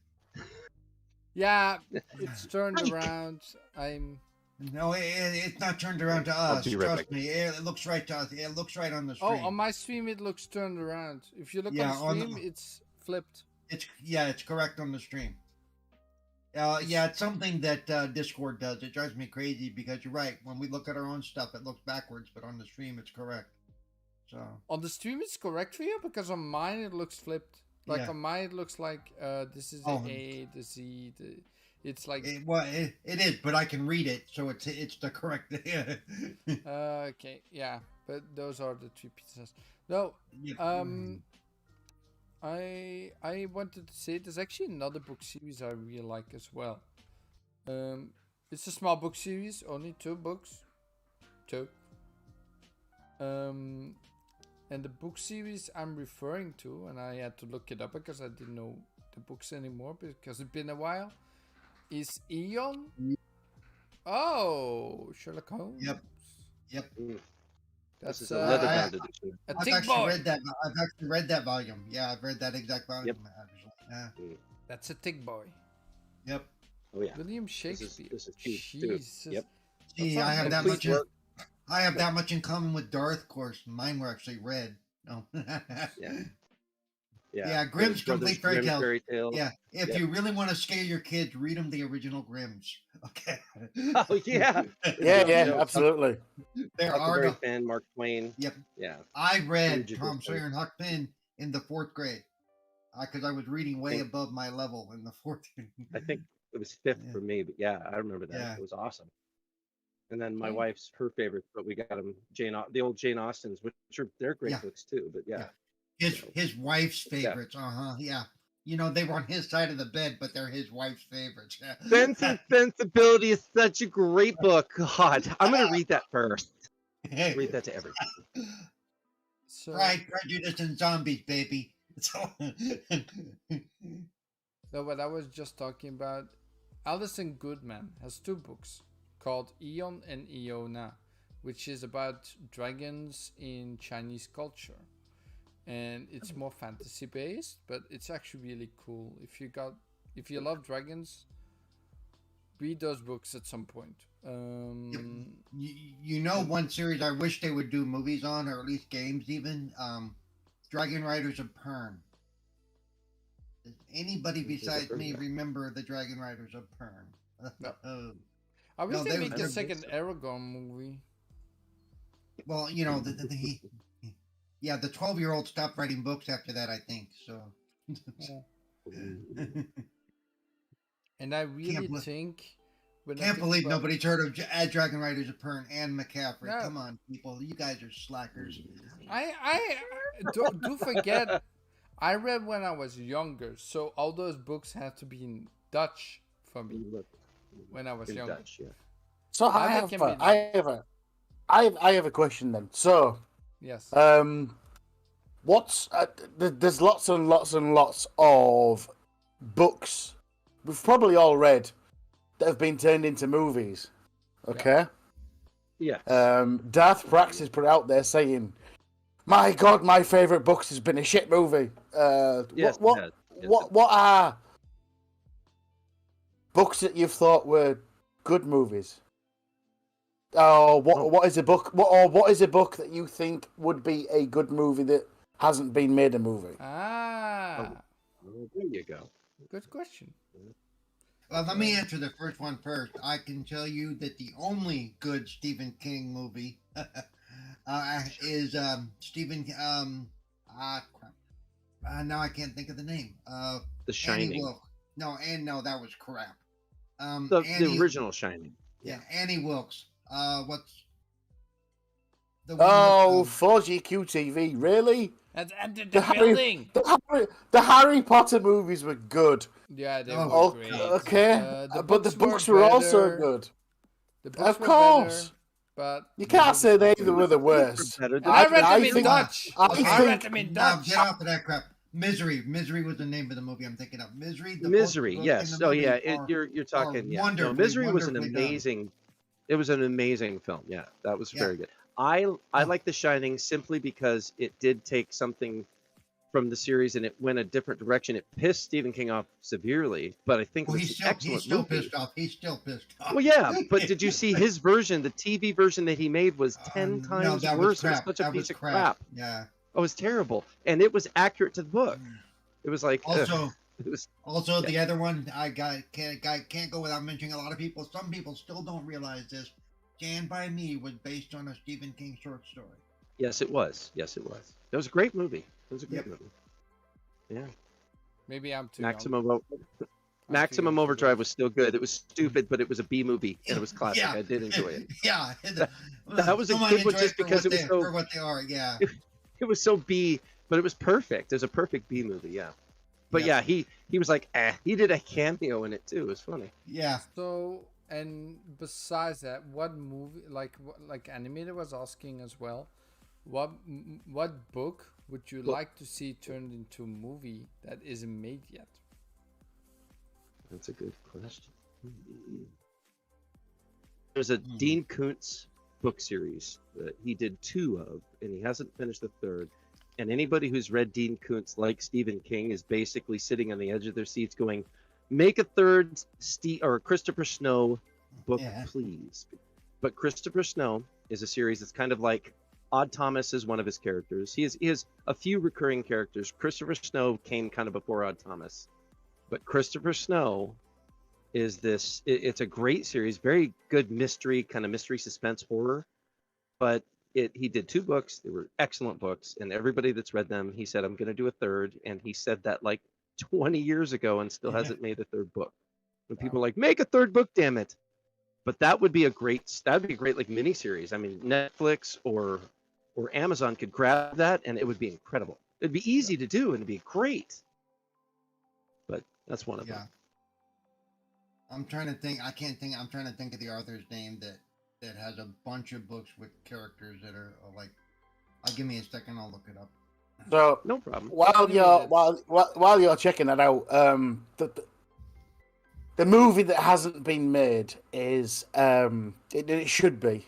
Yeah, it's turned around. No, it's not turned around to us. Trust me, it looks right to us. It looks right on the stream. Oh, on my stream it looks turned around. If you look on the stream, it's flipped. It's correct on the stream. It's something that Discord does. It drives me crazy because you're right. When we look at our own stuff, it looks backwards, but on the stream, it's correct. So on the stream, it's correct for you because on mine it looks flipped. Like on mine, it looks like this is the A, the Z, the. It's like it is, but I can read it, so it's the correct. Okay, but those are the three pizzas. No, I wanted to say there's actually another book series I really like as well. It's a small book series, only 2 books, and the book series I'm referring to, and I had to look it up because I didn't know the books anymore because it's been a while. Is Eon? Oh, Sherlock Holmes. Yep. That's a leatherbound edition. I've actually read that volume. Yeah, I've read that exact volume. Actually. That's a thick boy. Yep. Oh yeah. William Shakespeare. This is huge. Jesus. Yep. See, I have that much in common with Darth. Of course, mine were actually read. No. Yeah, Grimm's Complete Fairy Tale. Yeah, if you really want to scare your kids, read them the original Grimm's. Okay. Oh yeah. Absolutely. There are no fan, Mark Twain. Yep. Yeah. I read Tom Sawyer and Huck Finn in the 4th grade because I was reading way above my level in the 4th. I think it was 5th for me, but I remember that. Yeah. It was awesome. And then my wife's her favorite, but we got them the old Jane Austens, which they're great books too. But his wife's favorites. They were on his side of the bed, but they're his wife's favorites. Sense and Sensibility is such a great book. God, I'm gonna read that first. Read that to everybody. So, Pride, Prejudice, and Zombies, baby. No, what I was just talking about, Alison Goodman has 2 books. called Eon and Iona, which is about dragons in Chinese culture. And it's more fantasy based, but it's actually really cool. If you love dragons, read those books at some point. You know, one series I wish they would do movies on, or at least games even. Dragon Riders of Pern. Does anybody besides me remember the Dragon Riders of Pern? No. I wish No, they they made would- the they're- second Aragorn movie. Well, you know, yeah, the 12-year-old stopped writing books after that, I think. So. And I really bel- think... when I Can't think believe about- nobody's heard of Dragon Riders of Pern and McCaffrey. No. Come on, people. You guys are slackers. I do forget. I read when I was younger, so all those books had to be in Dutch for me when I was In younger. Dutch, yeah. So I Either have, can be I have a question then. So, Yes. what's there's lots and lots and lots of books we've probably all read that have been turned into movies. Okay. Yeah. Darth Prax has put out there saying, "My God, my favorite books has been a shit movie." Yes, it what has. Yes, what are books that you've thought were good movies? What is a book? What is a book that you think would be a good movie that hasn't been made a movie? Ah, Well, there you go. good question. Well, let me answer the first one first. I can tell you that the only good Stephen King movie is Stephen. Crap. Now I can't think of the name. The Annie Shining. Wilkes. No, that was crap. The original Shining. Yeah, Annie Wilkes. What's the Oh, with, 4GQTV, really? And the The Harry- building. The Harry Potter movies were good. Yeah, they Oh, were great. Okay, The but the books were also better. good. The books Of were course. better, but You the can't movies say were they better. were the worst. Better than- And I read them in think- Dutch. I I think- read them in Now Dutch. get off of that crap. Misery. Misery was the name of the movie I'm thinking of. Misery. The Misery, book yes. and the Oh movie yeah, are- you're talking. Yeah, no, wonderfully, Misery was an wonderfully done. amazing. It was an amazing film. Yeah, that was Yeah. very good. I like The Shining simply because it did take something from the series and it went a different direction. It pissed Stephen King off severely, but I think Well, it was he's an excellent still movie. pissed off. He's still pissed off. Well, yeah, but did you see his version? The TV version that he made was 10 No, times that worse. was It was crap. such a That piece was of crap. Yeah. It was terrible, and it was accurate to the book. It was like ugh. Also, It was the other one can't go without mentioning. A lot of people, some people still don't realize this. Stand by Me was based on a Stephen King short story. yes, it was. Yes, it was. It was a great movie. It was a great Yep. movie. Yeah, Maybe I'm too young. Maximum young for Overdrive those. was still good. It was stupid, but it was a B movie and it was classic. Yeah. I did enjoy it. Yeah. That was a Someone good one enjoy just for because what it was they- so- for what they are. Yeah. It was so B, but it was perfect. It was a perfect B movie. Yeah, but Yeah. yeah, he was like, he did a cameo in it too. It was funny. Yeah. So, and besides that, what movie, like Animator was asking as well, what book would you Well- like to see turned into a movie that isn't made yet? That's a good question. There's a Dean Koontz book series that he did 2 of, and he hasn't finished the 3rd. And anybody who's read Dean Koontz, like Stephen King, is basically sitting on the edge of their seats going, make a 3rd or Christopher Snow book, Yeah. please. But Christopher Snow is a series that's kind of like Odd Thomas is one of his characters. He has a few recurring characters. Christopher Snow came kind of before Odd Thomas. But Christopher Snow is this, it's a great series, very good mystery, kind of mystery suspense horror. But he did 2 books. They were excellent books. And everybody that's read them, he said, I'm going to do a 3rd. And he said that like 20 years ago and still hasn't made a 3rd book. When people are like, make a 3rd book, damn it. But that would be a great like miniseries. I mean, Netflix or Amazon could grab that and it would be incredible. It'd be easy to do and it'd be great. But that's one of Yeah. them. I'm trying to think. I can't think. I'm trying to think of the author's name that has a bunch of books with characters that are like. Give me a second. I'll look it up. So No problem. while you're checking that out, the movie that hasn't been made is it should be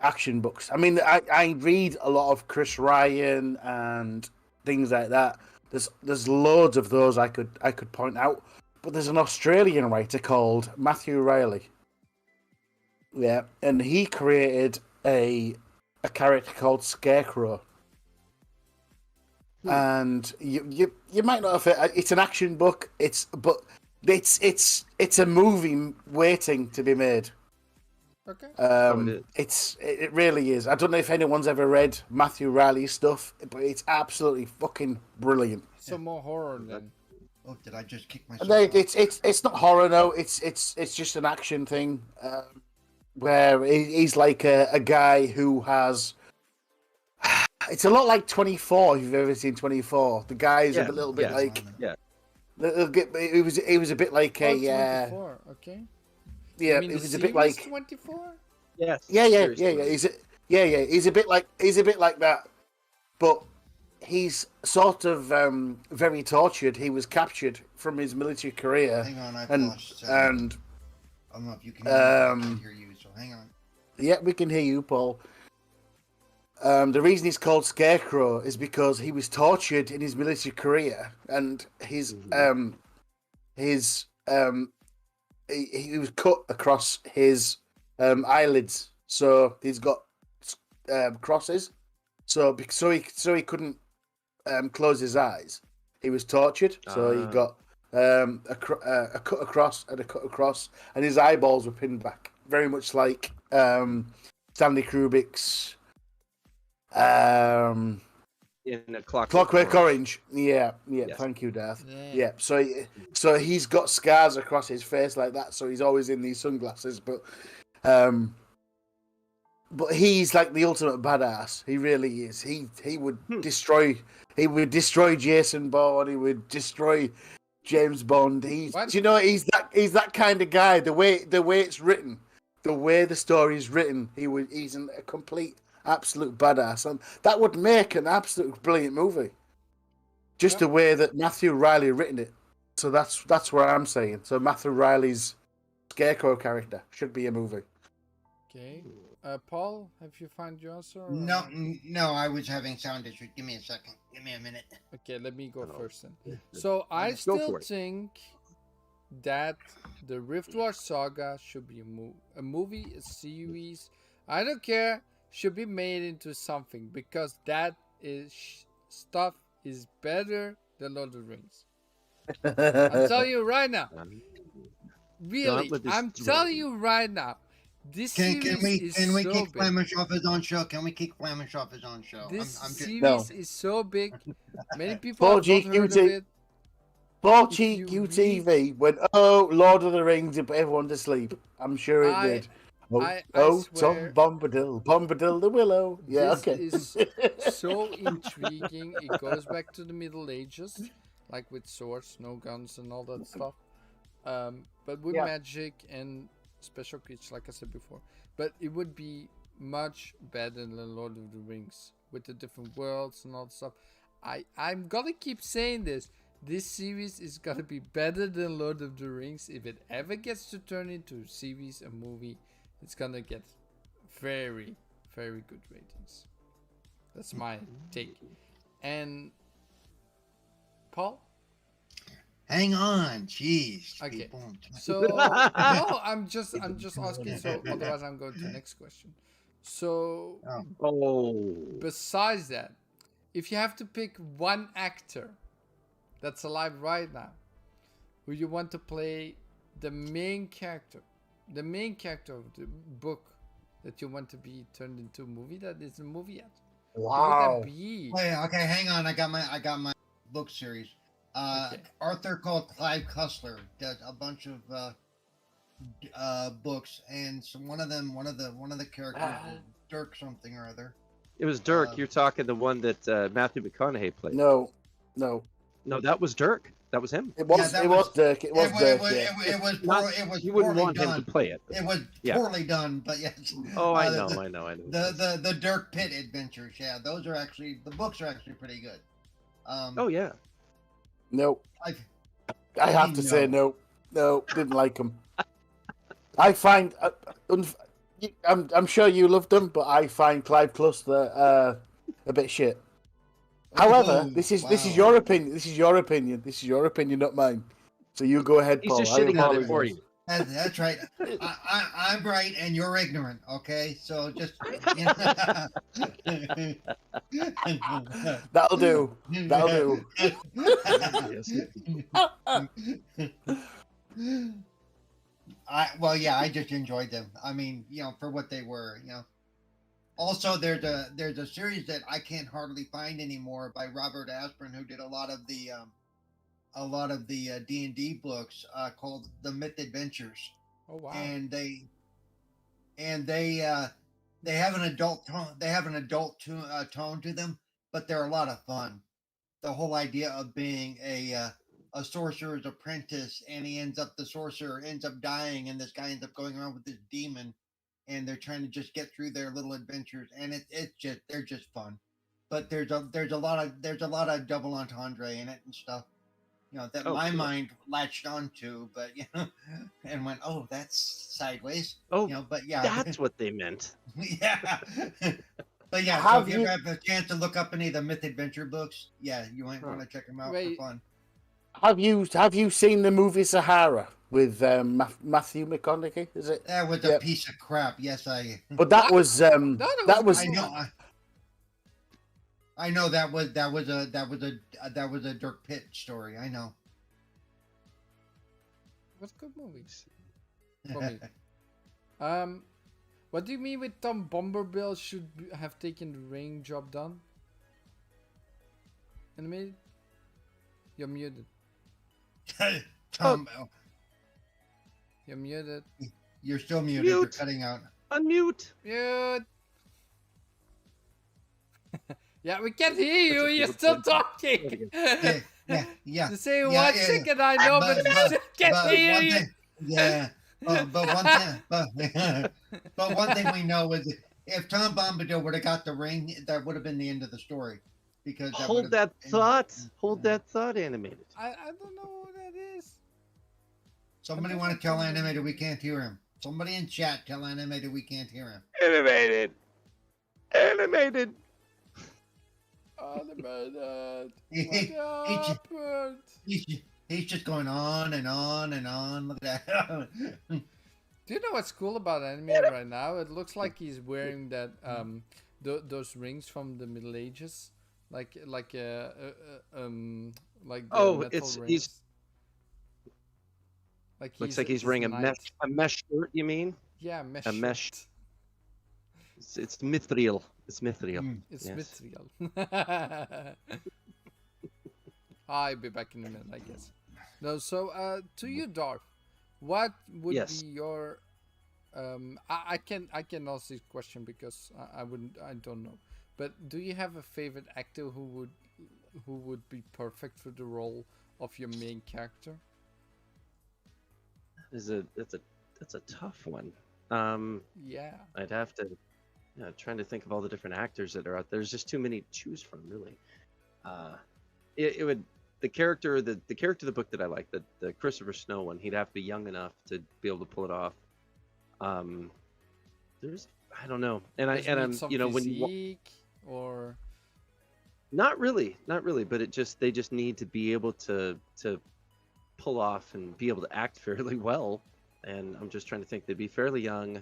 action books. I mean, I read a lot of Chris Ryan and things like that. There's loads of those I could point out, but there's an Australian writer called Matthew Riley. Yeah, and he created a character called Scarecrow. And you might not have it's an action book. It's a movie waiting to be made. Okay. It really is. I don't know if anyone's ever read Matthew Riley's stuff, but it's absolutely fucking brilliant. Some more horror then. Oh, did I just kick myself? It's not horror, no. It's just an action thing, where he's like a guy who has. It's a lot like 24. If you've ever seen 24, the guy's a little bit like. Yeah. It was a bit like a. 24. Okay. Yeah, it was a bit like 24. Yes. Yeah. He's a bit like that, but he's sort of very tortured. He was captured from his military career. Hang on, I've and lost. and I don't know if you can hear me. I can hear you, so hang on. yeah, we can hear you, Paul. The reason he's called Scarecrow is because he was tortured in his military career, and he was cut across his eyelids, so he's got crosses. So he couldn't close his eyes. He was tortured, so he got a cut across and a cut across, and his eyeballs were pinned back, very much like Stanley Kubrick's. In a Clockwork Orange. Yeah. Yes. Thank you, Darth. Yeah. So he's got scars across his face like that. So he's always in these sunglasses, but he's like the ultimate badass. He really is. He would destroy. He would destroy Jason Bourne. He would destroy James Bond. He's he's that kind of guy. The way it's written, the way the story is written, he's a complete. Absolute badass, and that would make an absolute brilliant movie. Just the way that Matthew Riley written it. So that's what I'm saying. So Matthew Riley's Scarecrow character should be a movie. Okay. Paul, have you found your answer? Or... No, I was having sound issues. Give me a second. Give me a minute. Okay, let me go first then. So I still think that the Rift War Saga should be a movie, a series. I don't care. Should be made into something, because that stuff is better than Lord of the Rings. I'm telling you right now. Really, I'm telling you right now. This series can we so kick big. Flamish off his own show? Can we kick Flamish off his own show? This series No. is so big. Many people have not heard of it. 4GQTV went, oh, Lord of the Rings, and put everyone to sleep. I'm sure it did. I Tom swear, Bombadil the Willow. Yeah, this okay. is so intriguing. It goes back to the Middle Ages, like with swords, no guns, and all that stuff. But with magic and special creatures, like I said before. But it would be much better than Lord of the Rings with the different worlds and all that stuff. I'm gonna keep saying this. This series is gonna be better than Lord of the Rings. If it ever gets to turn into a series, a movie, it's gonna get very, very good ratings. That's my take. And Paul? Hang on, jeez. Okay. People. So no, I'm just asking. So otherwise, I'm going to the next question. So besides that, if you have to pick one actor that's alive right now, who you want to play the main character of the book that you want to be turned into a movie that isn't a movie yet, Wow. who would that be? Wait, okay, hang on. I got my book series. Okay. Arthur called Clive Cussler did a bunch of books, and so one of the characters was Dirk something or other. It was Dirk. You're talking the one that Matthew McConaughey played. No, that was Dirk. That was him. it was Dirk. It was Dirk. It was You wouldn't poorly want him done. to play it. It was poorly done, but yes. Oh, I know. The Dirk Pitt adventures, yeah, those are actually the books are actually pretty good. Oh yeah. No. I have to say no. No, didn't like them. I find I'm sure you loved them, but I find Clive Cluster a bit shit. However, Oh, this is wow. your opinion. This is your opinion. This is your opinion, not mine. So you go ahead, He's Paul. just I shitting on it for apologize. you. That's right. I'm right and you're ignorant. Okay, so just you know. That'll do. That'll do. Yes. I just enjoyed them. I mean, for what they were. Also, there's a series that I can't hardly find anymore by Robert Asprin, who did a lot of the D&D books, called The Myth Adventures. Oh wow. And they have an adult tone. They have an adult tone to them, but they're a lot of fun. The whole idea of being a sorcerer's apprentice, and the sorcerer ends up dying, and this guy ends up going around with this demon, and they're trying to just get through their little adventures, and they're just fun. But there's a lot of double entendre in it and stuff. That my cool. mind latched onto, but and went, oh, that's sideways. Oh, But yeah, that's what they meant. yeah. But yeah, so Have if you you- ever have a chance to look up any of the Myth Adventure books, yeah, you might want to check them out Wait. for fun. Have you seen the movie Sahara with Matthew McConaughey? Is it? That was a Yep. piece of crap. Yes, I. But that was that that was was I know. I know that was a Dirk Pitt story. I know. What's good movies? For me. What do you mean with Tom Bomberbill should have taken the ring job done? Animated? You're muted. Tom, You're muted. you're still muted. Mute. You're cutting out. Unmute. Mute. Yeah, we can't hear you. That's a You're good still point. talking. Yeah. To say Yeah, one yeah. second, I know, but we still can't hear one you. thing, yeah. But one thing we know is if Tom Bombadil would have got the ring, that would have been the end of the story. Because Hold that thought. Hold that thought, animated. I don't know who that is. Somebody want to tell Animated we can't hear him. Somebody in chat tell Animated we can't hear him. Animated. Animated. Animated. He- What he- happened? He's just going on and on and on. Look at that. Do you know what's cool about Animated right now? It looks like he's wearing that those rings from the Middle Ages, like the Oh, metal he's rings. looks like he's wearing a knight. mesh shirt. You mean? Yeah, mesh. a mesh. shirt. It's mithril. It's mithril. It's Yes. mithril. I'll be back in a minute, I guess. No, so to you, Darth, what would Yes. be your I can ask this question because I don't know. But do you have a favorite actor who would be perfect for the role of your main character? That's a tough one. Yeah. I'd have to trying to think of all the different actors that are out there. There's just too many to choose from, really. It would the character of the book that I like, the Christopher Snow one, he'd have to be young enough to be able to pull it off. There's I don't know, and Does it I'm need some when you physique or not really, but they just need to be able to pull off and be able to act fairly well. And I'm just trying to think, they'd be fairly young.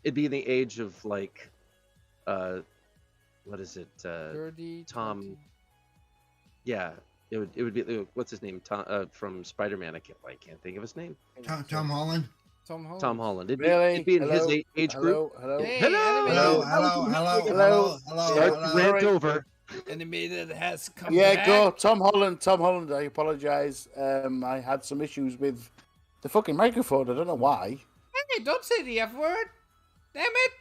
It'd be in the age of like, what is it? 30, Tom. 20? Yeah, it would be what's his name? Tom from Spider-Man. I can't think of his name. Tom Holland. Tom Holland. Tom Holland. It'd Really? be in Hello? his age group. Hello. Hey, Hello, Animated. hello. Start the rant over. Animated has come Yeah, back. go Tom Holland. I apologize. I had some issues with the fucking microphone. I don't know why. Hey, don't say the F word. Damn it.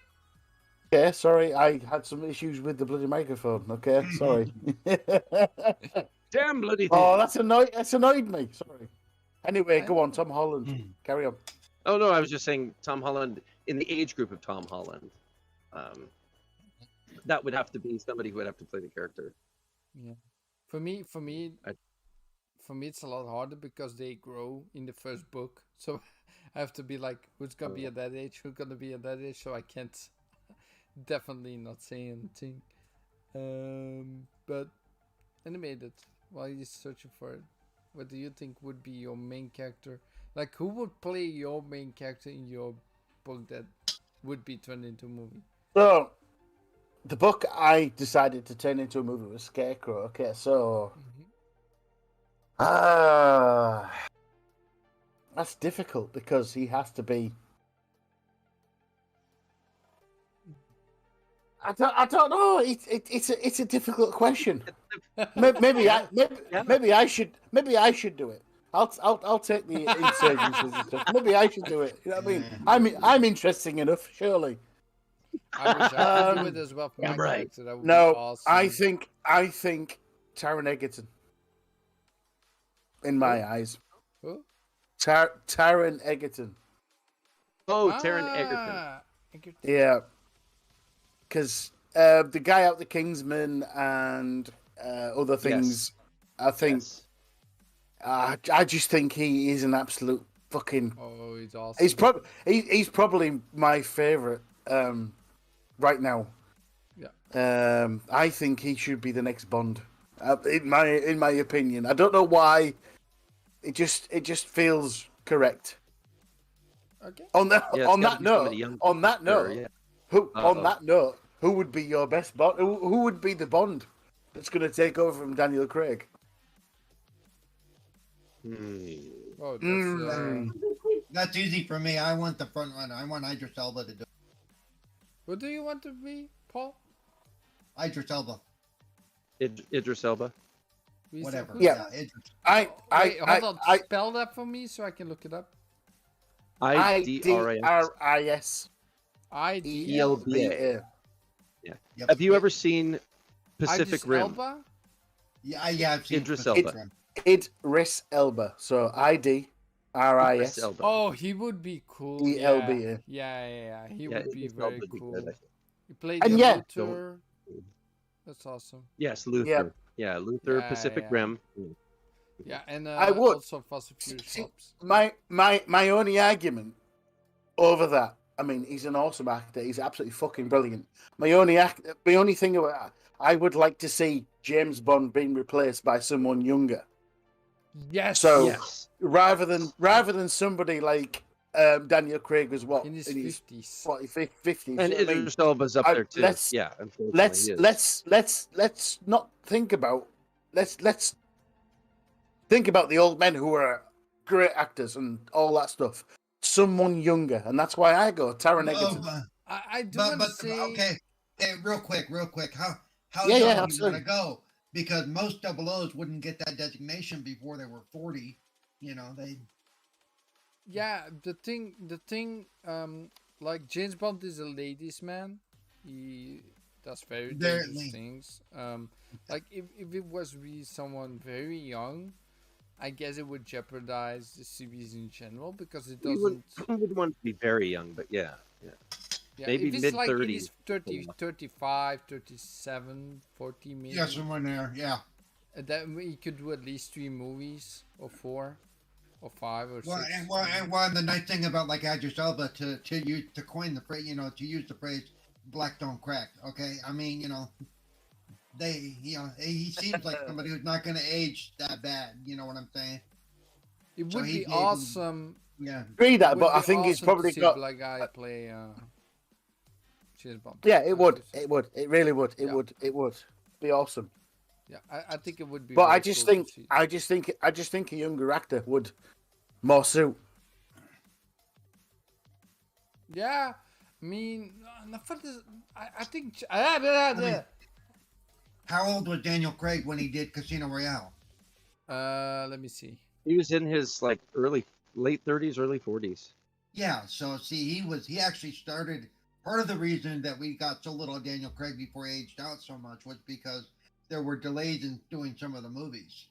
Okay, sorry. I had some issues with the bloody microphone. Okay, sorry. Damn bloody thing. Oh, that's annoyed me. Sorry. Anyway, go on, Tom Holland. Carry on. Oh no, I was just saying Tom Holland in the age group of Tom Holland. That would have to be somebody who would have to play the character. Yeah. For me, for me it's a lot harder because they grow in the first book. So I have to be like, who's gonna be at that age? Who's gonna be at that age? So I can't definitely not say anything. But animated. While you're searching for it, what do you think would be your main character? Like, who would play your main character in your book that would be turned into a movie? So, the book I decided to turn into a movie was Scarecrow. Okay, so that's difficult because he has to be. I don't know. It's a difficult question. Maybe I should do it. I'll take the insurgencies and stuff. Maybe I should do it. You know what I mean? I'm interesting enough, surely. I wish I could do it as well for my right. character. That would No, be awesome. I think Taron Egerton. In my eyes, Who? Taron Egerton. Oh, Taron Egerton. Egerton. Yeah, because the guy out the Kingsman and other things, I think. Yes. I just think he is an absolute fucking. Oh, he's awesome. He's probably my favorite right now. Yeah. I think he should be the next Bond. In my opinion, I don't know why. It just feels correct. Okay. On that note, Yeah. on that note, who would be your best Bond? Who would be the Bond that's going to take over from Daniel Craig? Oh, That's easy for me. I want the front runner. I want Idris Elba to do it. what do you want to be, Paul? Idris Elba. Idris Elba. We said Whatever. who? Yeah. Idris. Wait, hold on. Spell that for me so I can look it up. IDRIS IDLBA. ELBA. Yep. Have you ever seen Pacific Idris Rim? Elba? Yeah, I've seen Idris Pacific Elba. Rim. Idris Elba. So Idris IDRIS Elba. Oh, he would be cool. ELBA. Yeah. He Yeah, would be Idris very Elba would be cool. good, I think. He played And the yeah. Luther. That's awesome. Yes, Luther. Yep. Yeah, Luther, Yeah, Pacific yeah. Rim. Yeah, and I would. also Fast and Furious See, Hops. my only argument over that. I mean, he's an awesome actor. He's absolutely fucking brilliant. My only thing about I would like to see James Bond being replaced by someone younger. Yes. So Yes. rather than somebody like Daniel Craig was what in his 50s. 50s. And you know what I mean? Idris Elba's up I- there too. let's- Yeah, unfortunately, he is. let's not think about let's think about the old men who are great actors and all that stuff. Someone younger, and that's why I go Taron Egerton. I do want to But say... okay, hey, real quick. How Yeah, young do you absolutely. want to go? Because most double O's wouldn't get that designation before they were 40. You know, they. Yeah, the thing, like James Bond is a ladies' man. He does very dangerous Very. things. Like if it was really someone very young, I guess it would jeopardize the series in general because it You doesn't. wouldn't want to be very young, but yeah. Yeah, maybe if it's like in his mid-30s. 35, 37, 40 maybe. Yeah, somewhere there. Yeah. That he could do at least 3 movies or 4 or 5 or 6. And the nice thing about like Idris Elba to coin the phrase, to use the phrase "black don't crack." Okay, I mean, he seems like somebody who's not going to age that bad. You know what I'm saying? It So would he'd be be able- awesome. Yeah. Agree that, Would but I be think he's awesome probably to see got. a black guy play James Bond. Yeah, it would. Obviously. It would. It really would. It Yeah. would. It would be awesome. Yeah, I think it would be. But very I just cool to think, see. I just think a younger actor would more suit. Yeah, I mean, I think. How old was Daniel Craig when he did Casino Royale? Let me see. He was in his like late 30s, early 40s. Yeah. So see, he actually started. Part of the reason that we got so little of Daniel Craig before he aged out so much was because there were delays in doing some of the movies.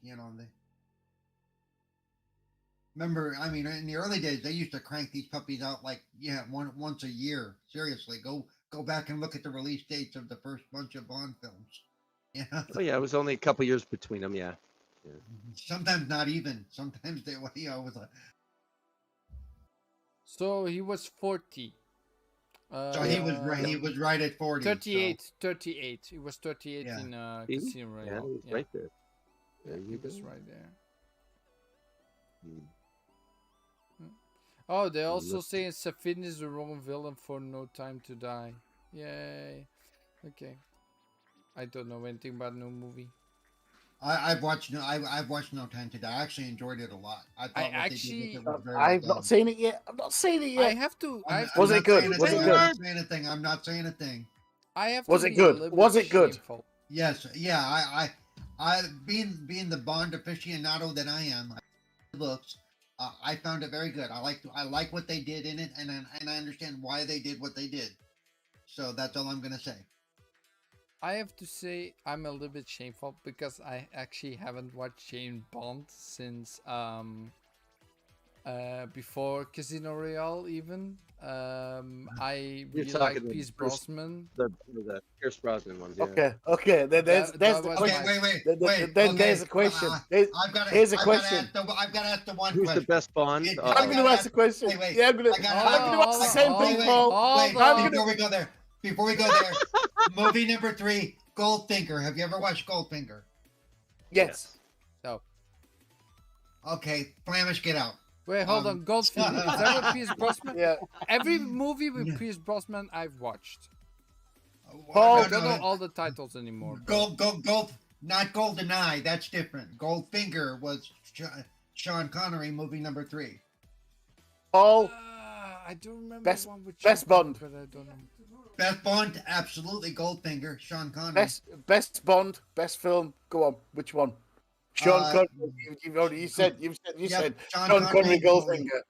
Remember, I mean, in the early days, they used to crank these puppies out once a year. Seriously, go back and look at the release dates of the first bunch of Bond films. Yeah. Oh yeah, it was only a couple years between them. Yeah. Sometimes not even. Sometimes they, was like, So he was 40. so he was right. He was right at 40. 38. So, 38. He was 38 Yeah. in See? Casino Yeah, Royale. he's Yeah, right there. yeah, There he you was go. right there. Mm. Oh, they also Look. say Safin is the wrong villain for No Time to Die. Yay. Okay. I don't know anything about no movie. I've watched No Time to Die. I actually enjoyed it a lot. I thought what they actually- did with it was very I've well not done. seen it yet. I've not seen it I yet. have to. I I'm, have I'm Was to it not good? saying a Was thing, it I'm good? not saying a thing. I'm not saying a thing. I have Was to it be good? a little Was bit it good? shameful. Yes, yeah. I being the Bond aficionado that I am, looks. I found it very good. I like what they did in it, and I understand why they did what they did. So that's all I'm gonna say. I have to say I'm a little bit shameful because I actually haven't watched James Bond since before Casino Royale even. I You're really talking like the Pierce first- Brosnan. The Pierce Brosnan ones. Yeah. Okay. There's That the was question. my- Wait. Then okay, there's a question. I've got Here's a question. I've got to ask the one Who's question. the best Bond? It- I'm going to ask the question. Wait. Yeah, I'm going I to gotta- ask the same thing, Paul. Wait, I'm before we go there. Movie number 3, Goldfinger. Have you ever watched Goldfinger? Yes. No. Okay, Flamish, get out. Wait, hold on. Goldfinger. Is that with Pierce Brosnan? Yeah. Every movie with Pierce Brosnan I've watched. Paul, I don't know all the titles anymore. but- Gold, not GoldenEye. That's different. Goldfinger was Sean Connery, movie number 3. Paul, I don't remember Best- one with best Sean Bond. Connery, but I don't know. Best Bond, absolutely Goldfinger. Sean Connery. best Bond, best film. Go on. Which one? Sean Uh, Connery. You said Yep, said Sean Sean Connery, Connery, Goldfinger.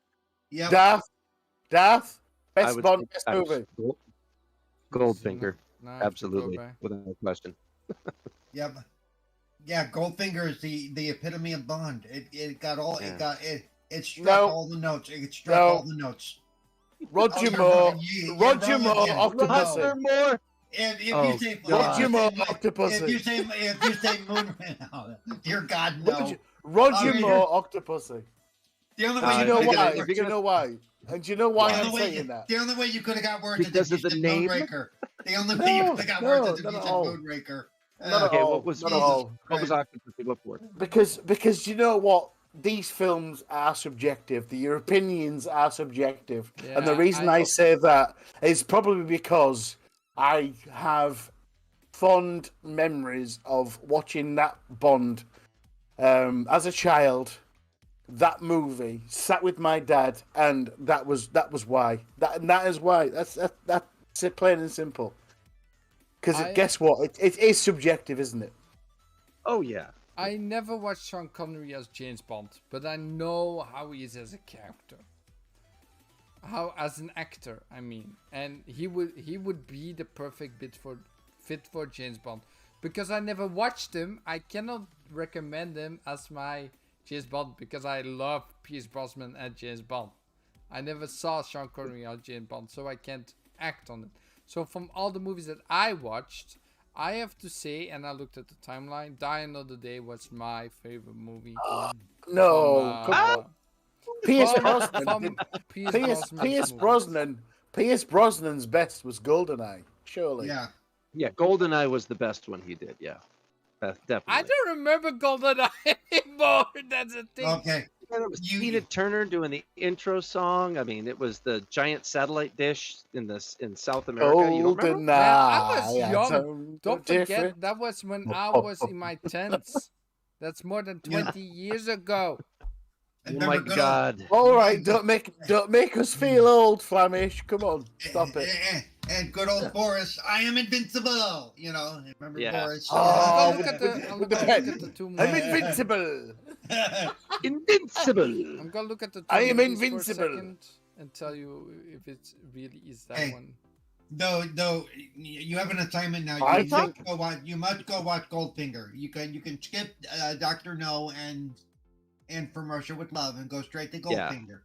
Yep. Darth. I Best would Bond, say best Gold- movie. Goldfinger. Now I have to go Absolutely, back. without question. Yep. Yeah, Goldfinger is the epitome of Bond. It got all Yeah. it struck No. all the notes. It struck No. all the notes. Roger you're Moore. wrong. You're Roger wrong Moore, again. Octopussy. No. Roger Moore. If Oh, you say God. Roger Moore, if Octopussy. you say Moon, no, dear God, no. Roger mean, Moore, Octopussy. The only Uh, way Do you you know could have why? got if Do worse. you're you know why? And do you know why The I'm only way saying that? the only way you could have got worse Because is if of you the said name? Moonraker. The only way you could have got worse is if no, you not said at all. Moonraker. Not at Okay, all. what was Not at Jesus all. what was Christ. Octopussy before? Because you know what? These films are subjective. Your opinions are subjective. And the Yeah, reason I say that is probably because I have fond memories of watching that Bond as a child. That movie, sat with my dad, and that was why. That is why. That's it, plain and simple. Because I- guess what? It is subjective, isn't it? Oh yeah. I never watched Sean Connery as James Bond, but I know how he is as a character. How as an actor, I mean, and he would be the perfect fit for James Bond. Because I never watched him, I cannot recommend him as my James Bond because I love Pierce Brosnan as James Bond. I never saw Sean Connery as James Bond, so I can't act on it. So from all the movies that I watched, I have to say, and I looked at the timeline, Die Another Day was my favorite movie. No, From, come on. Pierce from- Brosnan. from Pierce Pierce Brosnan's Brosnan. Pierce Brosnan's best was GoldenEye. Surely. Yeah. Yeah, GoldenEye was the best one he did. Yeah, definitely. I don't remember GoldenEye anymore. That's a thing. Okay. Yeah, it was You- Tina Turner doing the intro song. I mean, it was the giant satellite dish in South America. You don't remember? GoldenEye. Man, I was yeah, young. so Don't different. forget, that was when I was in my 10s. That's more than Yeah. 20 years ago. And Oh my remember, good God. All right, don't make us feel old, Flamish. Come on, stop it. And good old Boris, I am invincible. You know, remember Yeah. Boris? Oh, I'll with- look at the, I'm with gonna the look pen. at the two I'm movies. invincible. Invincible. I'm gonna look at the two I am movies for a invincible. second and tell you if it really is that Hey. one. Though, you have an assignment now. I You think- must go watch. You must go watch Goldfinger. You can skip Doctor No and From Russia with Love and go straight to Yeah. Goldfinger.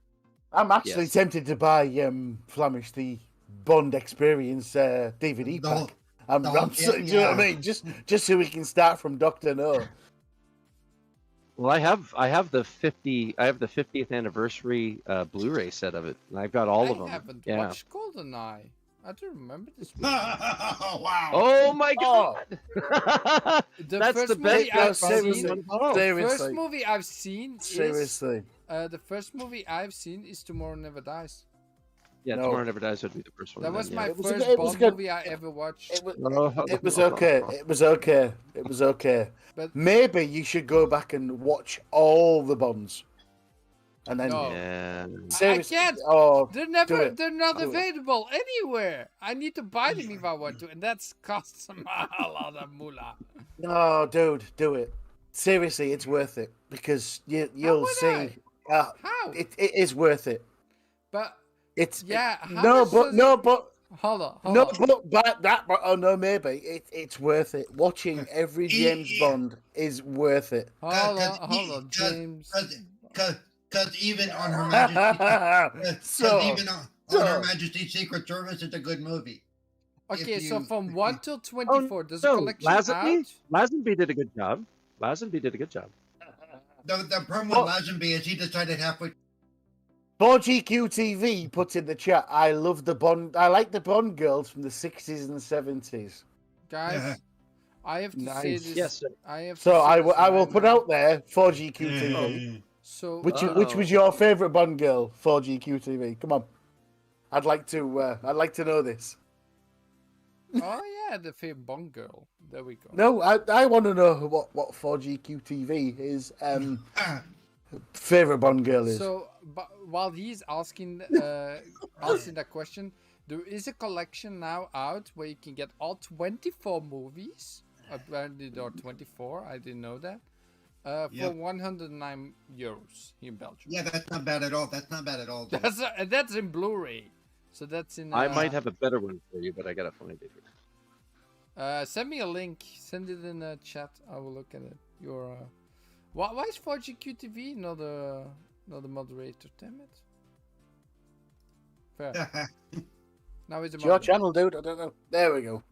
I'm actually Yes. tempted to buy Flamish the Bond Experience DVD The whole- pack. I'm the whole so, kit, do you know what I yeah. mean? Just so we can start from Doctor No. Well, I have the 50th anniversary Blu-ray set of it, and I've got all of them. I haven't Yeah. watched GoldenEye. I don't remember this movie. Wow. Oh my Oh. God! The That's first the movie best. I've I've seriously. seen. Oh. First movie I've seen is Seriously. the first movie I've seen is Tomorrow Never Dies. Yeah, No. Tomorrow Never Dies would be the first one. That then, was yeah. my It was first good- it was Bond good. movie I ever watched. It was okay. It was okay. It was okay. But Maybe you should go back and watch all the Bonds. And then No. Yeah. seriously, I can't. oh, They're do never. it. They're not Do it. available anywhere. I need to buy them if I want to, and that's costs a lot of moolah. No, dude, do it. Seriously, it's worth it because you'll would see. How? It is worth it. But It's yeah, how no, much but does no, it- but hold on. no, but that. But oh no, maybe it's worth it. Watching every James Yeah. Bond is worth it. Hold on, James. Because even on Her Majesty's, So even on Her Majesty's Secret Service, it's a good movie. Okay, if so you- from if 1 you- till 24, does the No, collection Lazenby? out? Lazenby did a good job. Lazenby did a good job. The problem with Oh. Lazenby is he decided halfway. 4GQ TV puts in the chat. I love the Bond. I like the Bond girls from the 60s and 70s. Guys, I have to say Nice. this. Yes, sir. I have to So say I this will right put now. out there 4GQ TV. So Which Uh-oh. was your favorite Bond girl? 4GQ TV. Come on. I'd like to know this. oh yeah, the favorite Bond girl. There we go. No, I want to know what 4GQ TV is. Favorite Bond girl is. So while he's asking asking that question, there is a collection now out where you can get all 24 movies. Apparently there are 24. I didn't know that. For Yep. €109 here in Belgium. Yeah, that's not bad at all. That's not bad at all. Dude. That's in Blu-ray. So that's in. I might have a better one for you, but I gotta find it. Send me a link. Send it in the chat. I will look at it. Your. Why is 4GQTV not the moderator? Damn it. Fair. Now it's a It's your moderator. channel, dude. I don't know. There we go.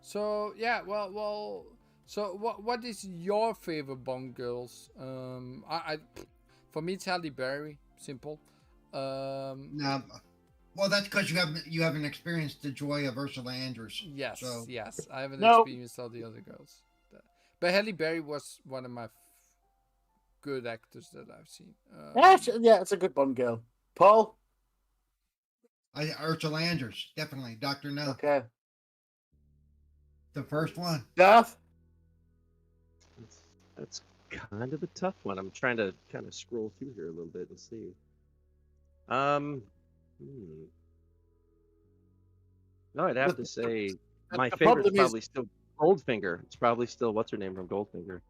So yeah, well. So what is your favorite Bond girls? For me it's Halle Berry. Simple. No, well, that's because you haven't experienced the joy of Ursula Andrews. Yes, So- yes. I haven't No. experienced all the other girls. But Halle Berry was one of my good actors that I've seen. Yeah, it's a good Bond girl. Paul. Ursula Andrews, definitely. Doctor No, Okay. the first one. Darth. That's kind of a tough one. I'm trying to kind of scroll through here a little bit and see. No, I'd have to say my the favorite's problem is- probably still Goldfinger. It's probably still what's her name from Goldfinger.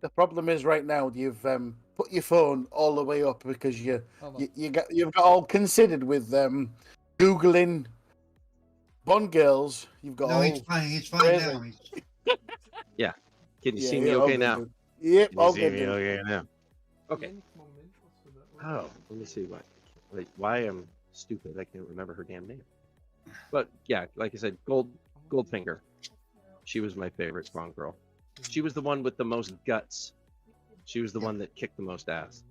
The problem is right now you've put your phone all the way up because Hold on. you've got all considered with googling Bond girls. You've got No, all. he's fine. He's fine crazy. now. He's- Can you Yeah, see me yeah, okay good, now? dude. Yep, Can you all see good. me dude. okay now? Okay. Oh, let me see why I'm stupid. I can't remember her damn name. But yeah, like I said, Goldfinger. She was my favorite Bond girl. She was the one with the most guts. She was the one that kicked the most ass.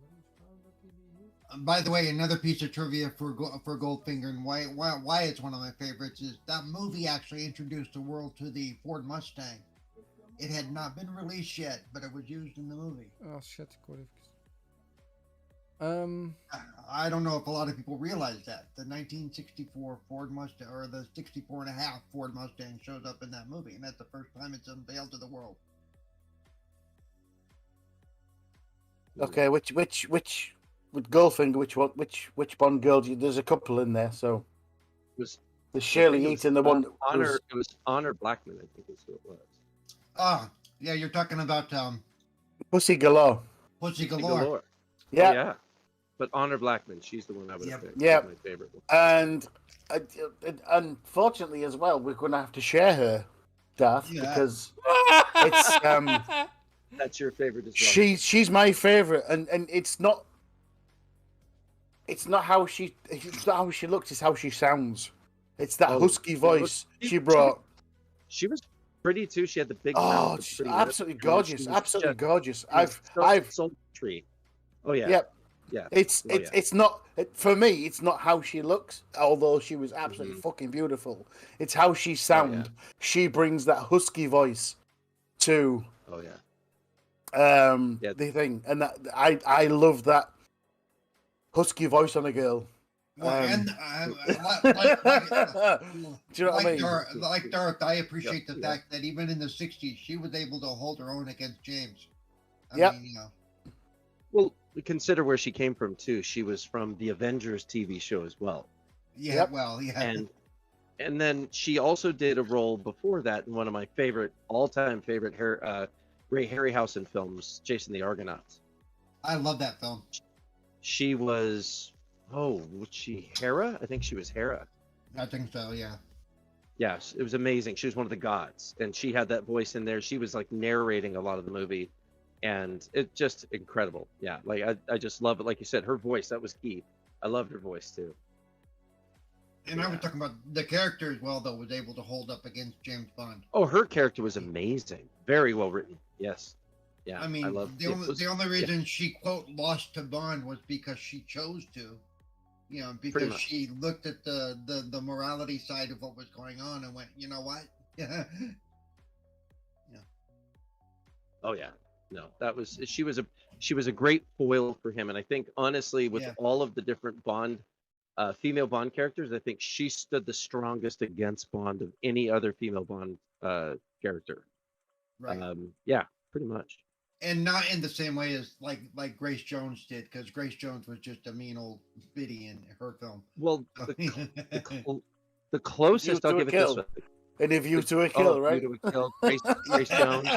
By the way, another piece of trivia for Goldfinger and why it's one of my favorites is that movie actually introduced the world to the Ford Mustang. It had not been released yet, but it was used in the movie. Oh shit, ik hoor even. I don't know if a lot of people realize that the 1964 Ford Mustang or the 64 and a half Ford Mustang shows up in that movie, and that's the first time it's unveiled to the world. Okay, which with Goldfinger? Which Bond girl? There's a couple in there. So It was there's Shirley I think it was Eaton, the one. That Honor. was- It was Honor Blackman, I think is who it was. Yeah, you're talking about Pussy Galore. Pussy Galore. Galore. Oh, Yeah, yeah. But Honor Blackman, she's the one I would have Yep. picked. Yep. She's my favorite one. and unfortunately as well, we're going to have to share her, Darth, Yeah. because It's, That's your favorite as well. she's my favorite, and it's not how she looks, it's how she sounds. It's that Oh, husky voice she- she brought. She was pretty too. She had the big Oh, mouth, the she's pretty absolutely lips, and gorgeous. she was Absolutely just- gorgeous. she was so I've sultry. Oh yeah. Yep. Yeah. It's Oh, yeah. it's not for me. It's not how she looks, although she was absolutely Mhm. fucking beautiful. It's how she Oh, sound. She brings that husky voice to Oh yeah. Yeah. the thing, and that I love that husky voice on a girl. Well, and Do you know what I mean? Like Darth, I appreciate the Yeah. fact that even in the '60s, she was able to hold her own against James. I Yep. mean, Well, consider where she came from too. She was from the Avengers TV show as well, yeah, Yep. well, yeah. and then she also did a role before that in one of my all-time favorite Ray Harryhausen films, Chasing the Argonauts. I love that film. She was was she Hera? I think she was Hera. I think so, yeah. Yes, it was amazing. She was one of the gods, and she had that voice in there. She was like narrating a lot of the movie, and it's just incredible. Yeah, like I just love it. Like you said, her voice, that was key. I loved her voice too. And I was talking about the character as well, though, was able to hold up against James Bond. Oh, her character was amazing. Very well written. Yes. Yeah. I mean, love the only reason she, quote, lost to Bond was because she chose to. You know, because much. she looked at the morality side of what was going on and went, you know what? Yeah. Oh yeah. No, she was a great foil for him, and I think honestly, with Yeah. all of the different Bond, female Bond characters, I think she stood the strongest against Bond of any other female Bond character. Right. Yeah, pretty much. And not in the same way as like Grace Jones did, because Grace Jones was just a mean old biddy in her film. Well, the closest, View I'll to a give it this Kill. way. And if you to a kill, right? View to a Kill, Grace Jones.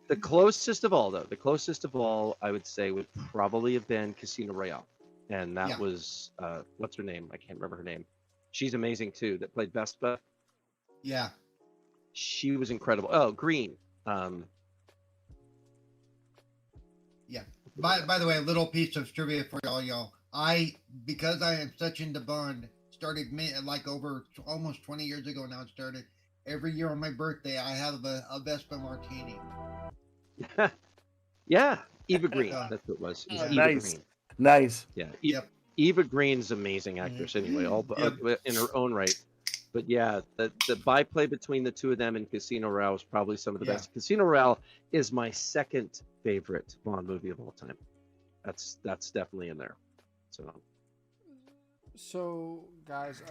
The closest of all, I would say, would probably have been Casino Royale, and that Yeah. was what's her name? I can't remember her name. She's amazing too. That played Vespa. Yeah. She was incredible. Oh, Green. Yeah. By the way, a little piece of trivia for all y'all. Because I am such into Bond, started like over almost 20 years ago now. It started every year on my birthday. I have a Vespa Martini. Yeah, Eva Green. That's what it was. It was Oh, Eva nice. Green. Nice. Yeah. Yep. Eva Green's amazing actress anyway, all in her own right. But yeah, the byplay between the two of them in Casino Royale was probably some of the best. Casino Royale is my second favorite Bond movie of all time. That's definitely in there. So, guys,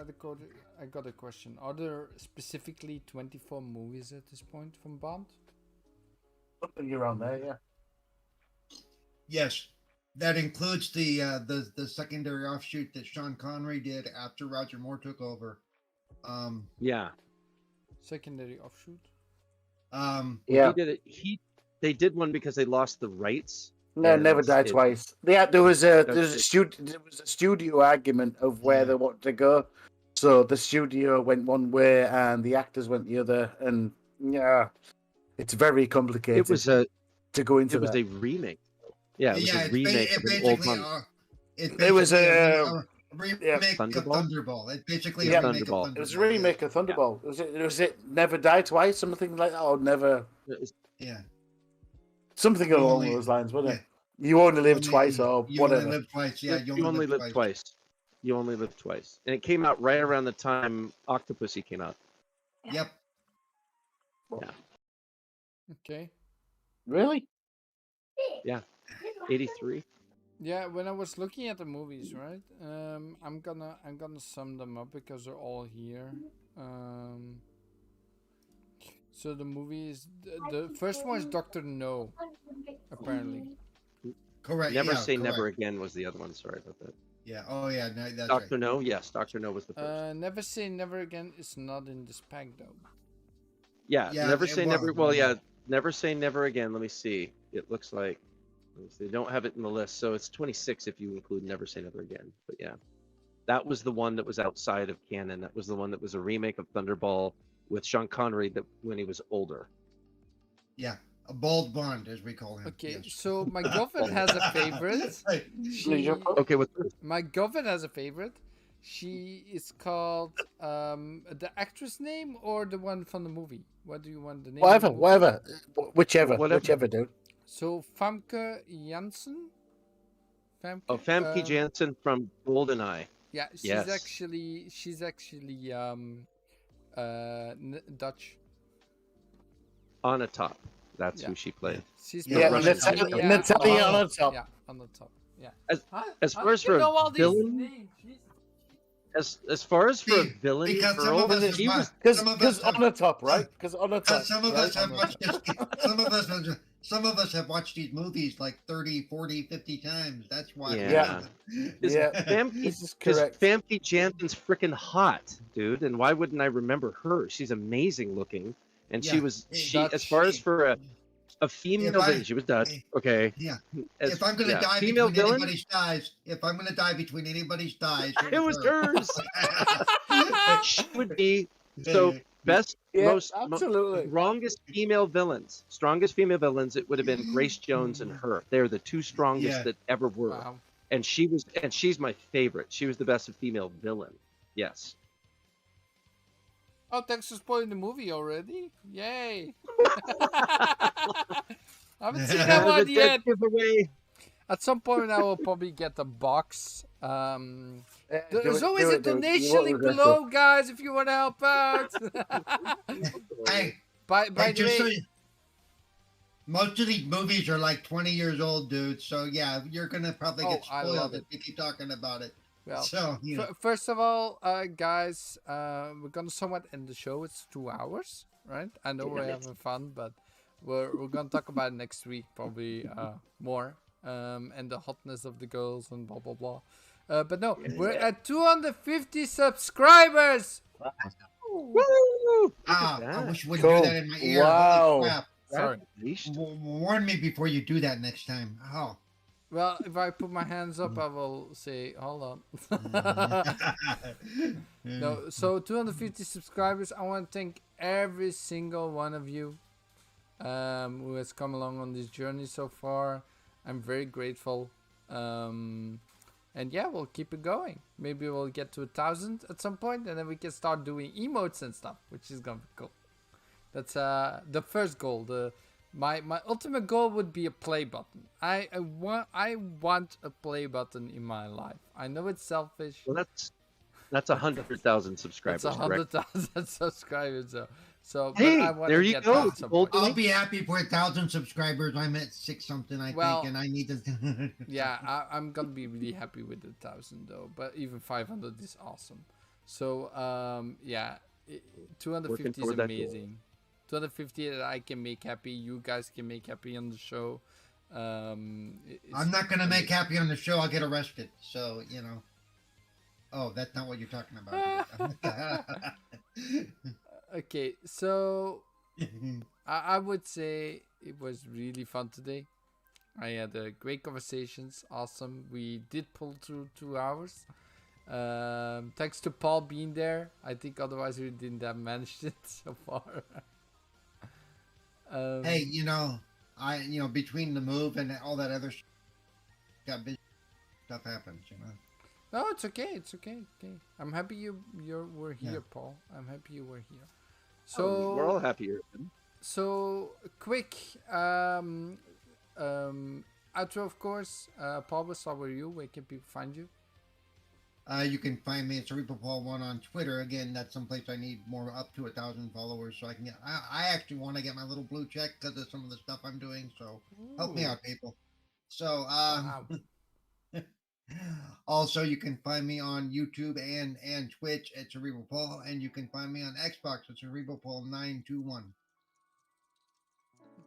I got a question. Are there specifically 24 movies at this point from Bond? Something around there, yeah. Yes. That includes the secondary offshoot that Sean Connery did after Roger Moore took over. Yeah. Secondary offshoot? Yeah. They did one because they lost the rights. No, and Never Die it- Twice. Yeah, there was a That's studio argument of where they wanted to go. So the studio went one way and the actors went the other, and yeah, it's very complicated. It was a to go into. It was a remake. Yeah, it was a it's remake of an old one. It was a remake of Thunderball? Thunderball. It's basically Yeah, a remake Thunderball. of Thunderball. It was a remake of Thunderball. Was it Never Die Twice? Something like that, or Never Yeah. something along those lines, wasn't it? You only live twice, or you whatever. only live twice. Yeah, You only live twice. You only live twice. And it came out right around the time Octopussy came out. Yep. Okay. Really? 83. Yeah, when I was looking at the movies, right? I'm gonna sum them up because they're all here. So the movies, the first one is Doctor No, apparently. Correct. Never yeah, Say correct. Never Again was the other one. Sorry about that. Yeah. Oh yeah. No, that's Dr. right. No, yes, Dr. No was the first. Never Say Never Again is not in this pack though. Yeah, Yeah, Never it Say was. Never. Well, yeah, Never Say Never Again. Let me see. It looks like they don't have it in the list, so it's 26 if you include Never Say Never Again. But yeah, that was the one that was outside of canon. That was the one that was a remake of Thunderball with Sean Connery that when he was older. Yeah. A bald Bond, as we call him. Okay, Yes. so my girlfriend has a favorite. Hey, She, Okay, what's this? my girlfriend has a favorite. She is called the actress name or the one from the movie. What do you want the name? of the Whatever, movie? whichever, Whatever. dude. So Famke Janssen. Oh, Famke. Famke Janssen from GoldenEye. Yeah, she's Yes. actually Dutch. On a top. That's Yeah. who she played. She's The Yeah, playing Russian Natalia Natalia on on the top. Yeah, on the top. Yeah. As How far as do you for know a all these villain, names? Jesus. as far as for a Steve, villain because some girl, of us she have was Because on the top, right? Because on the top. Because some of right? us have On the watched top. this. Some of us have watched these movies like 30, 40, 50 times. That's why. Yeah. Is Yeah, Famke, this is because correct. Famke Janssen's freaking hot, dude. And why wouldn't I remember her? She's amazing looking, and she Yeah. was Dutch. as far as for a female If I- villain, she was Dutch. Okay. Yeah. As, If I'm gonna yeah, die female between villain, anybody's thighs, if I'm gonna die between anybody's thighs, it was hers. She would be so best, Yeah, most absolutely. strongest female villains. Strongest female villains. It would have been Grace Jones and her. They're the two strongest Yeah. that ever were. Wow. And she's my favorite. She was the best female villain. Yes. Oh, thanks for spoiling the movie already. Yay. I haven't seen that one The yet. dead giveaway. At some point, I will probably get a box. There's Do always it, a do it. You donation won't link regret below, guys, if you want to help out. Hey, by hey, the just so way, you, most of these movies are like 20 years old, dude. So yeah, you're gonna probably get I spoiled love if it. we keep talking about it. well, So you know, first of all, guys, we're gonna somewhat end the show. It's 2 hours, right? I know we're having fun, but we're gonna talk about it next week, probably more, and the hotness of the girls and blah blah blah. But no, we're at 250 subscribers. Woo! I wish you would Cool. do that in my ear. Wow. Holy crap. Sorry. Warn me before you do that next time. Oh. Well, if I put my hands up, I will say, hold on. No, so 250 subscribers. I want to thank every single one of you who has come along on this journey so far. I'm very grateful. And yeah, we'll keep it going. Maybe we'll get to 1,000 at some point, and then we can start doing emotes and stuff, which is gonna be cool. That's the first goal. My ultimate goal would be a play button. I want a play button in my life. I know it's selfish. Well, that's 100,000 subscribers. That's correct? 100,000 subscribers. So Hey, but I want there to you get go. that at some point. I'll be happy for 1,000 subscribers. I'm at 6 something, I Well, think, and I need to. Yeah, I'm gonna be really happy with the 1,000 though. But even 500 is awesome. So yeah, 250 is toward that goal. amazing. 250 that I can make happy. You guys can make happy on the show. I'm not gonna make happy on the show. I'll get arrested. So you know. Oh, that's not what you're talking about. Okay, so I would say it was really fun today. I had great conversations. Awesome. We did pull through 2 hours. Thanks to Paul being there. I think otherwise we didn't have managed it so far. Hey, between the move and all that other got busy, stuff happens, No, it's okay. It's okay. Okay. I'm happy you were here, Yeah. Paul. I'm happy you were here. Oh, So we're all happier. So quick outro, of course. Paul, we'll start with you. Where can people find you? You can find me at CerebralPaul1 on Twitter. Again, that's someplace I need more, up to 1,000 followers, so I can get. I actually want to get my little blue check because of some of the stuff I'm doing. So help me Ooh. out, people. So Wow. also you can find me on YouTube and Twitch at CerebralPaul, and you can find me on Xbox at CerebralPaul921.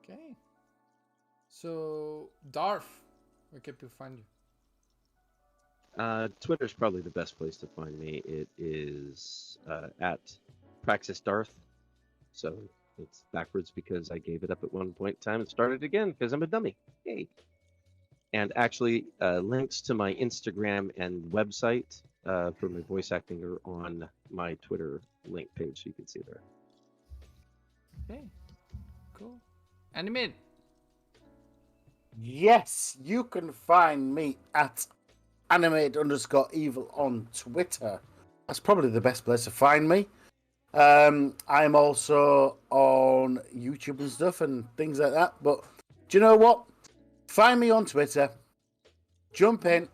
Okay. So Darth, where can people find you? Twitter's probably the best place to find me. It is at Praxis Darth. So it's backwards because I gave it up at one point in time and started again because I'm a dummy. Yay. And actually, links to my Instagram and website for my voice acting are on my Twitter link page. So you can see there. Okay. Cool. Animate. Yes, you can find me at animated_evil on Twitter. That's probably the best place to find me. I'm also on YouTube and stuff and things like that. But do you know what? Find me on Twitter. Jump in,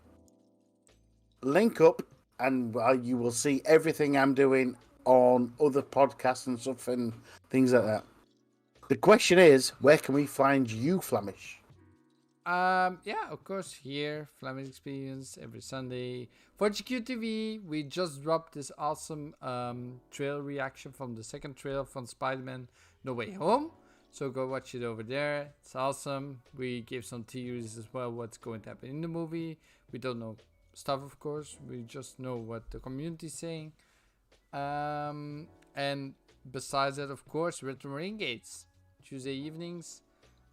link up, and you will see everything I'm doing on other podcasts and stuff and things like that. The question is, where can we find you, Flamish? Yeah, of course, here, Flamish Experience, every Sunday. For GQTV, we just dropped this awesome trailer reaction from the second trailer from Spider-Man No Way Home. So go watch it over there. It's awesome. We gave some theories as well, what's going to happen in the movie. We don't know stuff, of course. We just know what the community is saying. And besides that, of course, Retro Renegades, Tuesday evenings.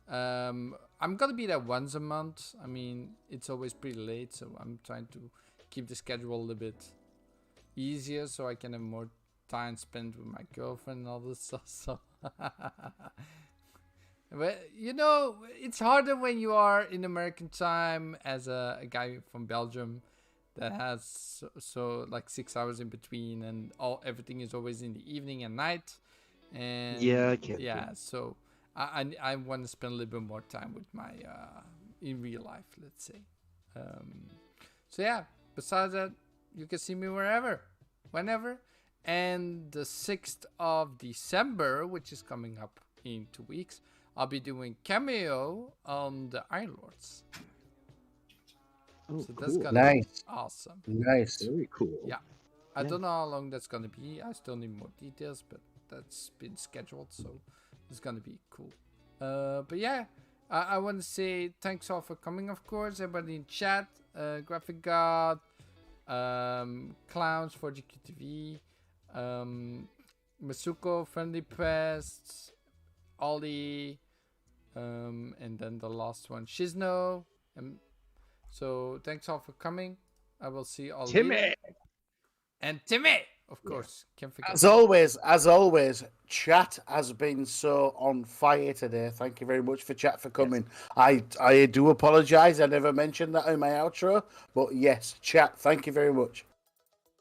I'm gonna be there once a month. I mean, it's always pretty late, so I'm trying to keep the schedule a little bit easier so I can have more time spent with my girlfriend and all this stuff. So, but you know, it's harder when you are in American time as a guy from Belgium that has so like 6 hours in between, and everything is always in the evening and night. And Yeah, I can't. yeah, so. I want to spend a little bit more time with my in real life, let's say. So yeah, besides that, you can see me wherever, whenever. And the 6th of December, which is coming up in 2 weeks, I'll be doing cameo on the Iron Lords. Oh, So that's cool. gonna be Nice. awesome. Nice. Very cool. Yeah. I Yeah. don't know how long that's gonna be. I still need more details, but that's been scheduled, so it's gonna be cool. But yeah, I want to say thanks all for coming, of course. Everybody in chat, Graphic God, Clowns for GQTV, Masuko, Friendly Press, Ollie, and then the last one, Shizno. So thanks all for coming. I will see all Timmy! later. And Timmy, of course. Can't forget. As always, chat has been so on fire today. Thank you very much for chat for coming. Yes. I do apologize. I never mentioned that in my outro, but yes, chat. Thank you very much.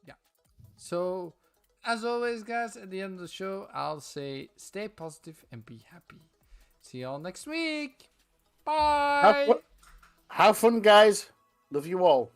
Yeah. So, as always, guys, at the end of the show, I'll say stay positive and be happy. See you all next week. Bye. Have fun, guys. Love you all.